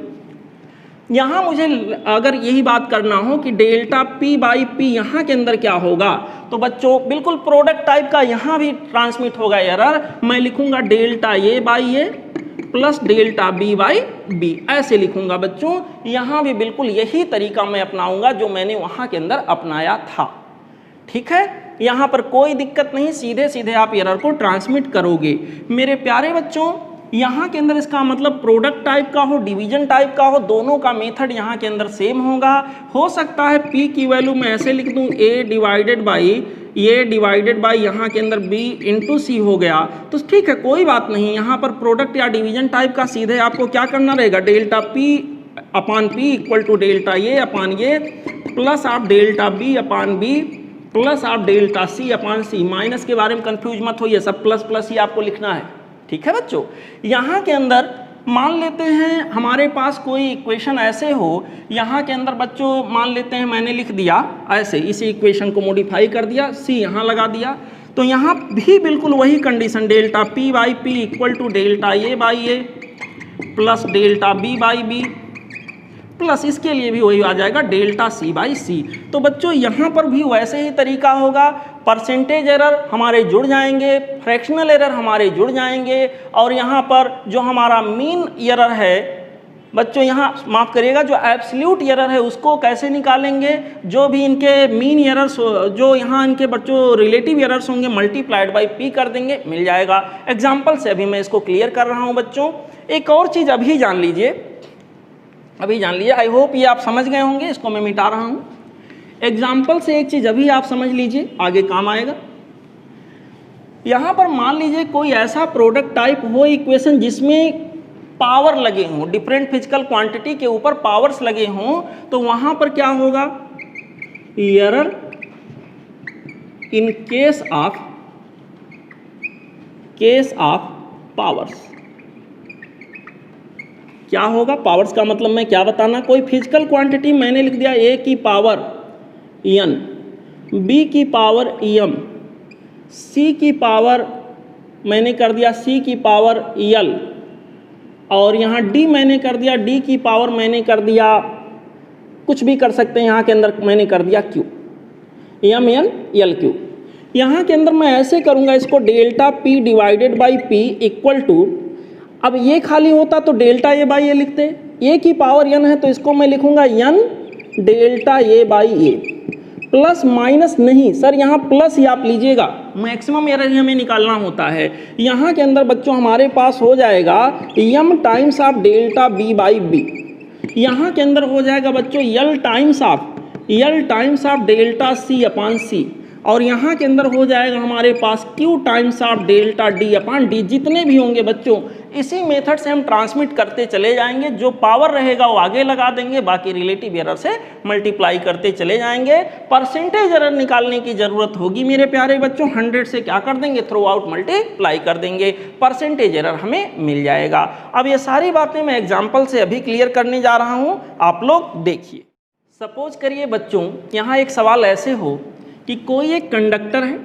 यहाँ मुझे अगर यही बात करना हो कि डेल्टा पी बाई पी यहाँ के अंदर क्या होगा, तो बच्चों बिल्कुल प्रोडक्ट टाइप का यहाँ भी ट्रांसमिट होगा एरर। मैं लिखूंगा delta A by A plus delta B by B, ऐसे लिखूंगा बच्चों। यहाँ भी बिल्कुल यही तरीका मैं अपनाऊंगा जो मैंने वहाँ के अंदर अपनाया था। ठीक है, यहाँ पर कोई दिक्कत नहीं, सीधे सीधे आप एरर को ट्रांसमिट करोगे। मेरे प्यारे बच्चों, यहाँ के अंदर इसका मतलब प्रोडक्ट टाइप का हो, डिवीजन टाइप का हो, दोनों का मेथड यहाँ के अंदर सेम होगा। हो सकता है P की वैल्यू मैं ऐसे लिख दूँ A डिवाइडेड बाई यहाँ के अंदर B इंटू सी हो गया, तो ठीक है कोई बात नहीं। यहाँ पर प्रोडक्ट या डिवीजन टाइप का सीधे आपको क्या करना रहेगा, delta P upon P equal to delta A upon A plus आप delta B upon B plus आप delta C upon C। Minus के बारे में कंफ्यूज मत होइए, सब प्लस प्लस ही आपको लिखना है, ठीक है बच्चों। यहाँ के अंदर मान लेते हैं हमारे पास कोई इक्वेशन ऐसे हो, यहाँ के अंदर बच्चों मान लेते हैं मैंने लिख दिया ऐसे, इसी इक्वेशन को मॉडिफाई कर दिया, C यहाँ लगा दिया, तो यहाँ भी बिल्कुल वही condition, delta P by P equal to delta A by A plus delta B by B plus इसके लिए भी वही आ जाएगा डेल्टा C बाई C। तो बच्चों यहाँ पर भी वैसे ही तरीका होगा, परसेंटेज एरर हमारे जुड़ जाएंगे, फ्रैक्शनल एरर हमारे जुड़ जाएंगे, और यहाँ पर जो हमारा मीन एरर है बच्चों, यहाँ माफ़ करिएगा, जो एब्सोल्यूट एरर है उसको कैसे निकालेंगे, जो भी इनके मीन एरर्स जो यहाँ इनके बच्चों रिलेटिव एरर्स होंगे मल्टीप्लाइड बाई P कर देंगे, मिल जाएगा। एग्जाम्पल से अभी मैं इसको क्लियर कर रहा हूँ बच्चों। एक और चीज़ अभी जान लीजिए, आई होप ये आप समझ गए होंगे, इसको मैं मिटा रहा हूँ। एग्जाम्पल से एक चीज़ अभी आप समझ लीजिए, आगे काम आएगा। यहाँ पर मान लीजिए कोई ऐसा प्रोडक्ट टाइप हो इक्वेशन जिसमें पावर लगे हों, डिफरेंट फिजिकल क्वांटिटी के ऊपर पावर्स लगे हों, तो वहाँ पर क्या होगा, error in case of powers. क्या होगा, पावर्स का मतलब मैं क्या बताना, कोई फिजिकल क्वांटिटी मैंने लिख दिया A की पावर n, B की पावर m, C की पावर मैंने कर दिया C की पावर l, और यहाँ D मैंने कर दिया D की पावर मैंने कर दिया, कुछ भी कर सकते हैं, यहाँ के अंदर मैंने कर दिया Q, m n l Q। यहाँ के अंदर मैं ऐसे करूँगा इसको, delta P divided by P equal to, अब ये खाली होता तो डेल्टा A बाई A लिखते, A की पावर n है तो इसको मैं लिखूंगा n delta A by A, plus minus नहीं सर, यहाँ प्लस ही आप लीजिएगा, मैक्सिमम एरर ही हमें निकालना होता है। यहाँ के अंदर बच्चों हमारे पास हो जाएगा m times of delta B by B, यहाँ के अंदर हो जाएगा बच्चों L times of delta C upon C, और यहाँ के अंदर हो जाएगा हमारे पास Q times of delta D upon D। जितने भी होंगे बच्चों इसी मेथड से हम ट्रांसमिट करते चले जाएंगे, जो पावर रहेगा वो आगे लगा देंगे, बाकी रिलेटिव एरर से मल्टीप्लाई करते चले जाएंगे। परसेंटेज एरर निकालने की ज़रूरत होगी मेरे प्यारे बच्चों, 100 से क्या कर देंगे, थ्रू आउट मल्टीप्लाई कर देंगे, परसेंटेज एरर हमें मिल जाएगा। अब ये सारी बातें मैं एग्जाम्पल से अभी क्लियर करने जा रहा हूँ, आप लोग देखिए। सपोज करिए बच्चों यहाँ एक सवाल ऐसे हो कि कोई एक कंडक्टर है,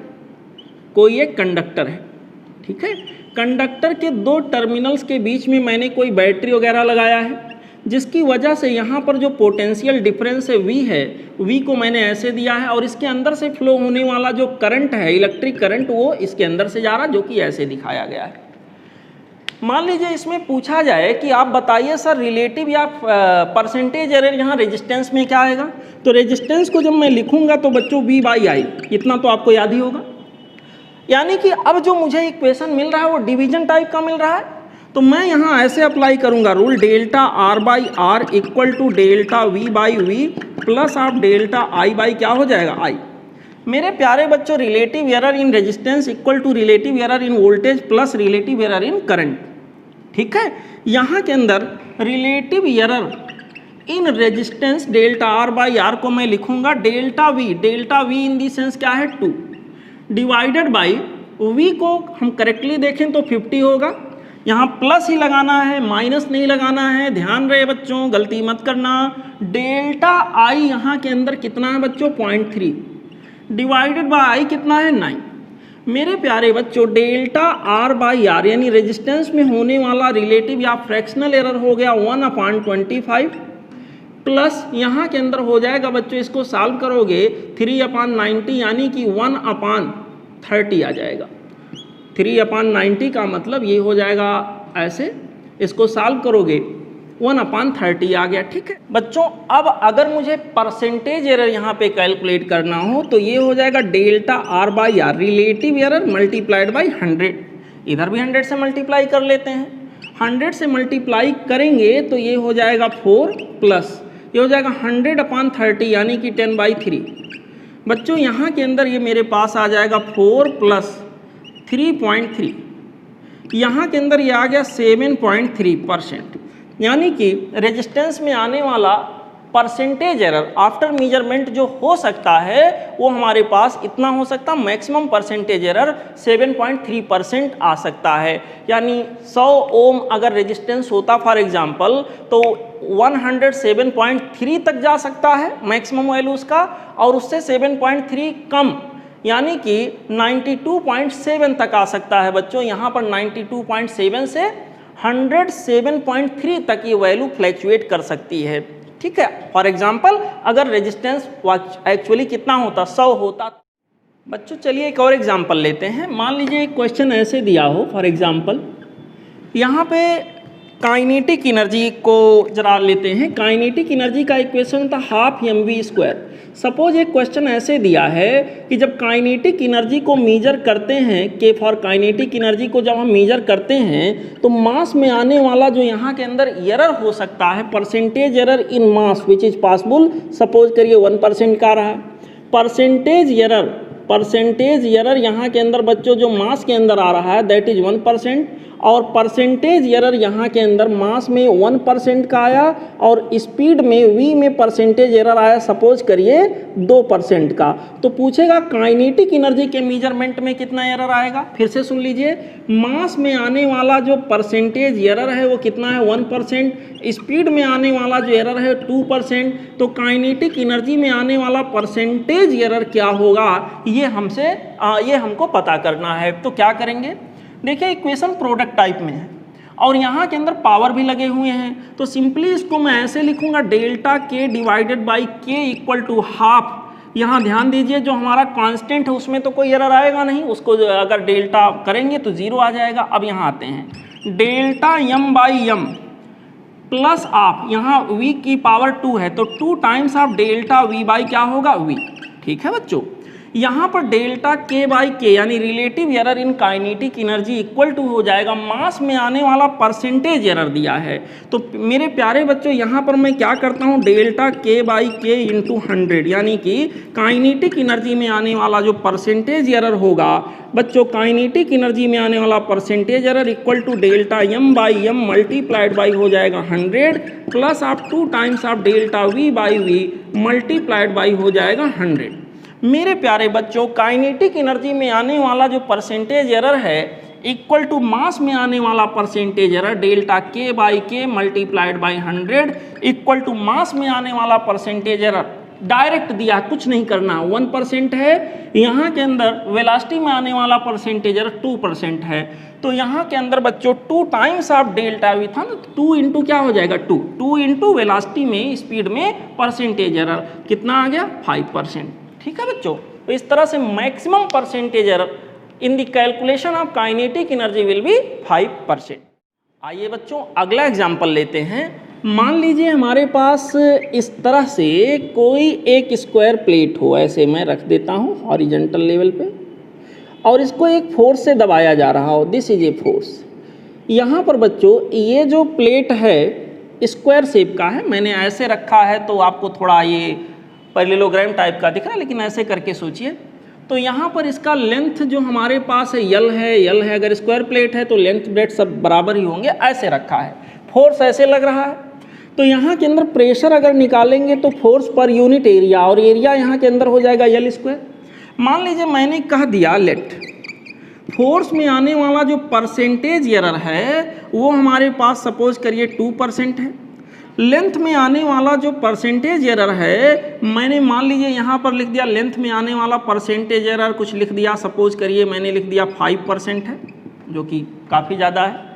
ठीक है, कंडक्टर के दो टर्मिनल्स के बीच में मैंने कोई बैटरी वगैरह लगाया है, जिसकी वजह से यहाँ पर जो पोटेंशियल डिफरेंस है V को मैंने ऐसे दिया है, और इसके अंदर से फ्लो होने वाला जो करंट है, इलेक्ट्रिक करंट, वो इसके अंदर से जा रहा, जो कि ऐसे दिखाया गया है। मान लीजिए इसमें पूछा जाए कि आप बताइए सर रिलेटिव या परसेंटेज एरर यहाँ रेजिस्टेंस में क्या आएगा, तो रेजिस्टेंस को जब मैं लिखूंगा तो बच्चों V बाई I, इतना तो आपको याद ही होगा। यानी कि अब जो मुझे इक्वेशन मिल रहा है वो डिवीजन टाइप का मिल रहा है, तो मैं यहाँ ऐसे अप्लाई करूँगा rule, delta R by R equal to delta V by V plus आप डेल्टा I बाई क्या हो जाएगा I। मेरे प्यारे बच्चों relative error in resistance equal to relative error in voltage plus relative error in current, ठीक है। यहाँ के अंदर relative error in resistance delta R by R को मैं लिखूंगा delta V in the sense क्या है 2, डिवाइडेड बाई V को हम करेक्टली देखें तो 50 होगा, यहाँ प्लस ही लगाना है, माइनस नहीं लगाना है, ध्यान रहे बच्चों, गलती मत करना। डेल्टा I यहाँ के अंदर कितना है बच्चों 0.3, डिवाइडेड बाई I कितना है 9। मेरे प्यारे बच्चों डेल्टा R बाई R यानी रेजिस्टेंस में होने वाला रिलेटिव या फ्रैक्शनल एरर हो गया 1/25 प्लस यहाँ के अंदर हो जाएगा बच्चों, इसको सॉल्व करोगे 3/90 यानी कि 1/30 आ जाएगा। 3/90 का मतलब ये हो जाएगा ऐसे, इसको सॉल्व करोगे 1/30 आ गया, ठीक है बच्चों। अब अगर मुझे परसेंटेज एरर यहाँ पे कैलकुलेट करना हो तो ये हो जाएगा delta R by R relative error multiplied by 100, इधर भी 100 से मल्टीप्लाई कर लेते हैं, 100 से मल्टीप्लाई करेंगे तो ये हो जाएगा 4 प्लस ये हो जाएगा 100/30 यानी कि 10/3। बच्चों यहाँ के अंदर ये मेरे पास आ जाएगा 4 प्लस 3.3, यहाँ के अंदर ये आ गया 7.3%, यानी कि रेजिस्टेंस में आने वाला परसेंटेज एरर आफ्टर मेजरमेंट जो हो सकता है वो हमारे पास इतना हो सकता है, मैक्सिमम परसेंटेज एरर 7.3% आ सकता है। यानी 100 ओम अगर रेजिस्टेंस होता फॉर एग्जांपल तो 107.3 तक जा सकता है मैक्सिमम वैल्यू उसका, और उससे 7.3 कम यानी कि 92.7 तक आ सकता है। बच्चों यहाँ पर 92.7 से 107.3 तक ये वैल्यू फ्लैक्चुएट कर सकती है। ठीक है, फॉर एग्जांपल अगर रेजिस्टेंस एक्चुअली कितना होता, 100 होता। बच्चों चलिए एक और एग्जांपल लेते हैं। मान लीजिए एक क्वेश्चन ऐसे दिया हो, फॉर एग्जांपल यहाँ पे काइनेटिक एनर्जी को जरा लेते हैं। काइनेटिक एनर्जी का इक्वेशन था 12 mv²। सपोज एक क्वेश्चन ऐसे दिया है कि जब काइनेटिक एनर्जी को मेजर करते हैं, के फॉर काइनेटिक एनर्जी को जब हम मेजर करते हैं तो मास में आने वाला जो यहाँ के अंदर एरर हो सकता है, percentage error in mass which is possible, suppose करिए 1% का रहा। परसेंटेज एरर यहाँ के अंदर बच्चों जो मास के अंदर आ रहा है दैट इज 1%, और परसेंटेज एरर यहाँ के अंदर मास में 1% का आया और स्पीड में v में परसेंटेज एरर आया सपोज करिए 2% का। तो पूछेगा काइनेटिक एनर्जी के मेजरमेंट में कितना एरर आएगा। फिर से सुन लीजिए, मास में आने वाला जो परसेंटेज एरर है वो कितना है 1%, स्पीड में आने वाला जो एरर है 2%। तो काइनेटिक एनर्जी में आने वाला परसेंटेज एरर क्या होगा ये हमको पता करना है। तो क्या करेंगे, देखिए इक्वेशन प्रोडक्ट टाइप में है और यहाँ के अंदर पावर भी लगे हुए हैं, तो सिंपली इसको मैं ऐसे लिखूंगा डेल्टा के डिवाइडेड बाई के इक्वल टू हाफ। यहाँ ध्यान दीजिए जो हमारा कांस्टेंट है उसमें तो कोई एरर आएगा नहीं, उसको अगर डेल्टा करेंगे तो 0 आ जाएगा। अब यहाँ आते हैं delta m by m plus आप यहाँ v की पावर 2 है तो 2 times of delta v by क्या होगा v। ठीक है बच्चों, यहाँ पर डेल्टा के बाई के यानी relative error in kinetic energy equal to हो जाएगा मास में आने वाला परसेंटेज एरर दिया है। तो मेरे प्यारे बच्चों यहाँ पर मैं क्या करता हूँ, डेल्टा के बाई के इंटू 100 यानी कि काइनेटिक एनर्जी में आने वाला जो परसेंटेज एरर होगा बच्चों, काइनेटिक एनर्जी में आने वाला percentage error equal to delta m by m multiplied by हो जाएगा 100 प्लस आप 2 times of delta v by v multiplied by हो जाएगा 100। मेरे प्यारे बच्चों काइनेटिक एनर्जी में आने वाला जो परसेंटेज एरर है इक्वल टू मास में आने वाला percentage error delta K by K multiplied by 100 equal to mass में आने वाला परसेंटेज एरर डायरेक्ट दिया, कुछ नहीं करना, 1% है। यहाँ के अंदर वेलोसिटी में आने वाला परसेंटेज एरर 2% है, तो यहाँ के अंदर बच्चों 2 टाइम्स ऑफ डेल्टा वी था ना, 2 इंटू क्या हो जाएगा 2 इंटू वेलोसिटी में स्पीड में परसेंटेज एरर कितना आ गया 5%। ठीक है बच्चों, तो इस तरह से maximum percentage error in the calculation of kinetic energy will be 5%। आइए बच्चों अगला एग्जांपल लेते हैं। मान लीजिए हमारे पास इस तरह से कोई एक स्क्वायर प्लेट हो, ऐसे मैं रख देता हूँ हॉरिजॉन्टल लेवल पे, और इसको एक फोर्स से दबाया जा रहा हो, दिस इज ए फोर्स। यहाँ पर बच्चों ये जो प्लेट है स्क्वायर शेप का है, मैंने ऐसे रखा है तो आपको थोड़ा ये पैरेललोग्राम टाइप का दिख रहा है, लेकिन ऐसे करके सोचिए। तो यहाँ पर इसका लेंथ जो हमारे पास है यल है, अगर स्क्वायर प्लेट है तो लेंथ ब्रेड्थ सब बराबर ही होंगे, ऐसे रखा है, फोर्स ऐसे लग रहा है। तो यहाँ के अंदर प्रेशर अगर निकालेंगे तो फोर्स पर यूनिट एरिया, और एरिया यहाँ के अंदर हो जाएगा यल स्क्वायर। मान लीजिए मैंने कह दिया लेट फोर्स में आने वाला जो परसेंटेज एरर है वो हमारे पास सपोज करिए 2% है। लेंथ में आने वाला जो परसेंटेज एरर है मैंने मान लीजिए यहाँ पर लिख दिया, लेंथ में आने वाला परसेंटेज एरर कुछ लिख दिया, सपोज करिए मैंने लिख दिया 5% है, जो कि काफ़ी ज़्यादा है।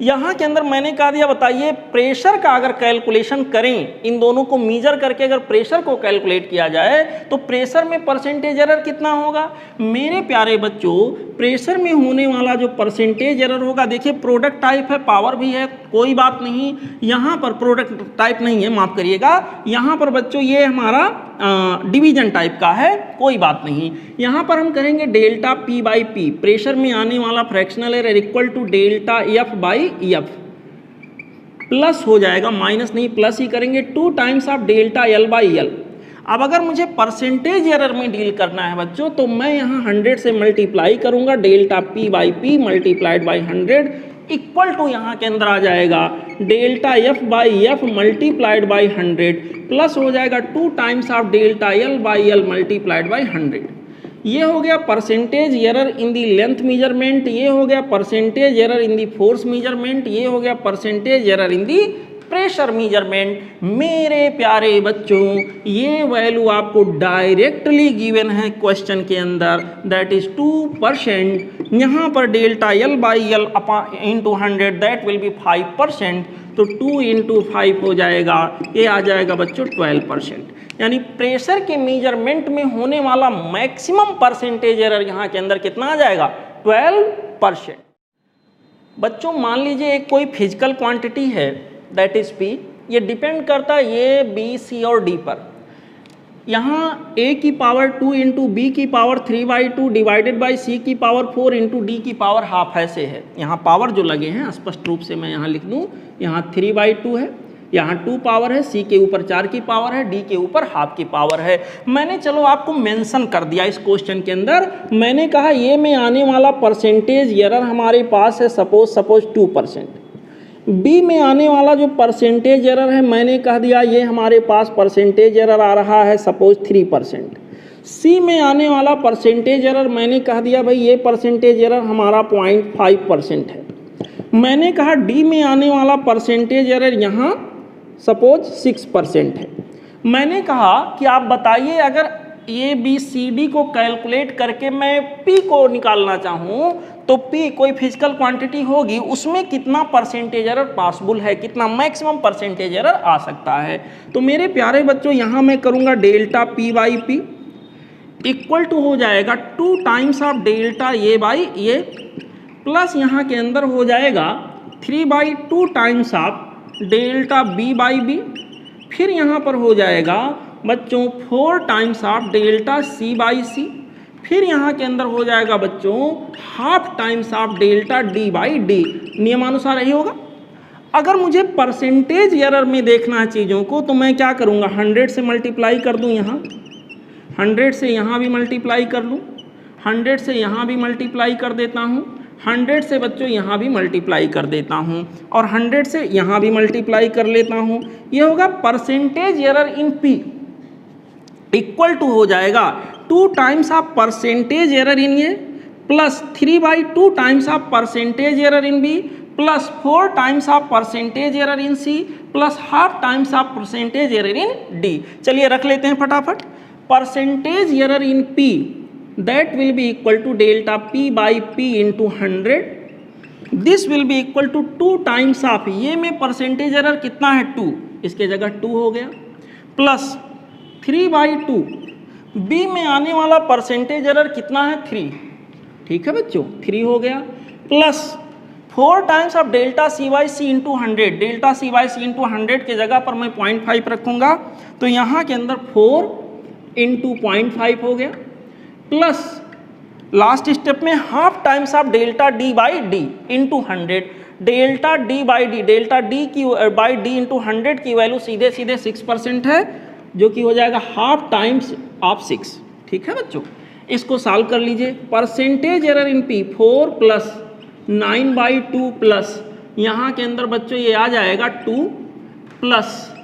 यहाँ के अंदर मैंने कहा दिया, बताइए प्रेशर का अगर कैलकुलेशन करें, इन दोनों को मीजर करके अगर प्रेशर को कैलकुलेट किया जाए तो प्रेशर में परसेंटेज एरर कितना होगा। मेरे प्यारे बच्चों प्रेशर में होने वाला जो परसेंटेज एरर होगा, देखिए प्रोडक्ट टाइप है, पावर भी है, कोई बात नहीं, यहाँ पर प्रोडक्ट टाइप नहीं है, माफ़ करिएगा, यहाँ पर बच्चों ये हमारा डिवीजन टाइप का है, कोई बात नहीं। यहाँ पर हम करेंगे delta P by P, pressure में आने वाला fractional error equal to delta F by F। Plus हो जाएगा, माइनस नहीं प्लस ही करेंगे, 2 times of delta L by L. अब अगर मुझे परसेंटेज एरर में डील करना है बच्चों, तो मैं यहाँ 100 से मल्टीप्लाई करूँगा, delta P by P multiplied by 100 equal to यहाँ के अंदर आ जाएगा delta F by F multiplied by 100 plus हो जाएगा 2 times of delta L by L multiplied by 100। ये हो गया percentage error in the length measurement, ये हो गया percentage error in the force measurement, ये हो गया percentage error in the pressure measurement. मेरे प्यारे बच्चों, ये वैल्यू आपको डायरेक्टली गिवन है क्वेश्चन के अंदर, दैट इज 2%। यहाँ पर delta L by L into 100 that will B 5%, तो 2 इंटू 5 हो जाएगा, ये आ जाएगा बच्चों 12%। यानी प्रेशर के मेजरमेंट में होने वाला मैक्सिमम परसेंटेज एरर यहाँ के अंदर कितना आ जाएगा, 12%। बच्चों मान लीजिए एक कोई फिजिकल क्वांटिटी है दैट इज P, ये डिपेंड करता है ए बी सी और डी पर। यहाँ a की पावर 2 इंटू बी की पावर 3/2 डिवाइडेड बाई सी की पावर 4 इंटू डी की पावर हाफ ऐसे है। यहाँ पावर जो लगे हैं स्पष्ट रूप से मैं यहाँ लिख दूँ, यहाँ 3/2 है, यहाँ 2 पावर है, सी के ऊपर 4 की पावर है, डी के ऊपर हाफ की पावर है। मैंने चलो आपको मेंशन कर दिया इस क्वेश्चन के अंदर, मैंने कहा ये में आने वाला परसेंटेज एरर हमारे पास है सपोज 2%। बी में आने वाला जो परसेंटेज एरर है मैंने कह दिया ये हमारे पास परसेंटेज एरर आ रहा है सपोज 3%। सी में आने वाला परसेंटेज एरर मैंने कह दिया भाई ये परसेंटेज एरर हमारा 0.5% है। मैंने कहा डी में आने वाला परसेंटेज एरर यहाँ सपोज 6% है। मैंने कहा कि आप बताइए अगर ए बी सी डी को कैलकुलेट करके मैं पी को निकालना चाहूँ तो पी कोई फिजिकल क्वांटिटी होगी, उसमें कितना परसेंटेज एरर पॉसिबल है, कितना मैक्सिमम परसेंटेज एरर आ सकता है। तो मेरे प्यारे बच्चों यहाँ मैं करूँगा delta P by P equal to हो जाएगा 2 times of delta A by A plus यहाँ के अंदर हो जाएगा 3/2 times of delta B by B, फिर यहाँ पर हो जाएगा बच्चों 4 times of delta C by C, फिर यहाँ के अंदर हो जाएगा बच्चों half times of delta D by D. नियमानुसार यही होगा। अगर मुझे परसेंटेज एरर में देखना है चीज़ों को तो मैं क्या करूँगा, 100 से मल्टीप्लाई कर दूँ, यहाँ 100 से यहाँ भी मल्टीप्लाई कर लूँ, 100 से यहाँ भी मल्टीप्लाई कर देता हूँ, 100 से बच्चों यहाँ भी मल्टीप्लाई कर देता हूँ और 100 से यहाँ भी मल्टीप्लाई कर लेता हूँ। ये होगा percentage error in P equal to हो जाएगा 2 times of percentage error in A plus 3/2 times of percentage error in B plus 4 times of percentage error in C plus half times of percentage error in D. चलिए रख लेते हैं फटाफट। Percentage error in P that will be equal to delta P by P into 100, this will be equal to 2 times of, ये में percentage error कितना है 2, इसके जगह 2 हो गया, प्लस 3/2 बी में आने वाला परसेंटेज एरर कितना है 3, ठीक है बच्चों 3 हो गया, plus 4 times of delta C by C into 100, delta C by C into 100 के जगह पर मैं 0.5 रखूँगा तो यहाँ के अंदर 4 इंटू 0.5 हो गया, प्लस लास्ट स्टेप में half times of delta D by D into 100, delta D by D, delta D की बाई डी इंटू 100 की वैल्यू सीधे सीधे 6% है जो कि हो जाएगा हाफ टाइम्स ऑफ 6, ठीक है बच्चों। इसको सॉल्व कर लीजिए। Percentage error in P 4 plus 9/2 plus यहाँ के अंदर बच्चों ये आ जाएगा 2 प्लस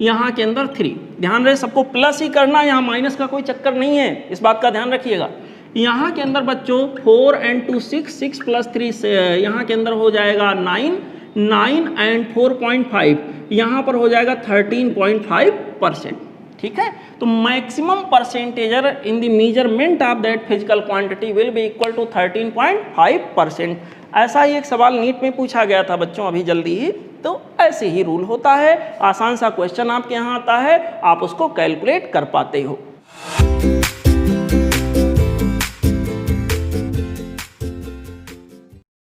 यहाँ के अंदर 3, ध्यान रहे सबको प्लस ही करना, यहाँ माइनस का कोई चक्कर नहीं है, इस बात का ध्यान रखिएगा। यहाँ के अंदर बच्चों 4 and 2 6 प्लस 3 से यहाँ के अंदर हो जाएगा 9 एंड 4.5 यहाँ पर हो जाएगा 13.5%, ठीक है। तो maximum percentage error in the measurement of that physical quantity will be equal to 13.5%। ऐसा ही एक सवाल नीट में पूछा गया था बच्चों अभी जल्दी ही, तो ऐसे ही रूल होता है, आसान सा क्वेश्चन आपके यहाँ आता है, आप उसको कैलकुलेट कर पाते हो।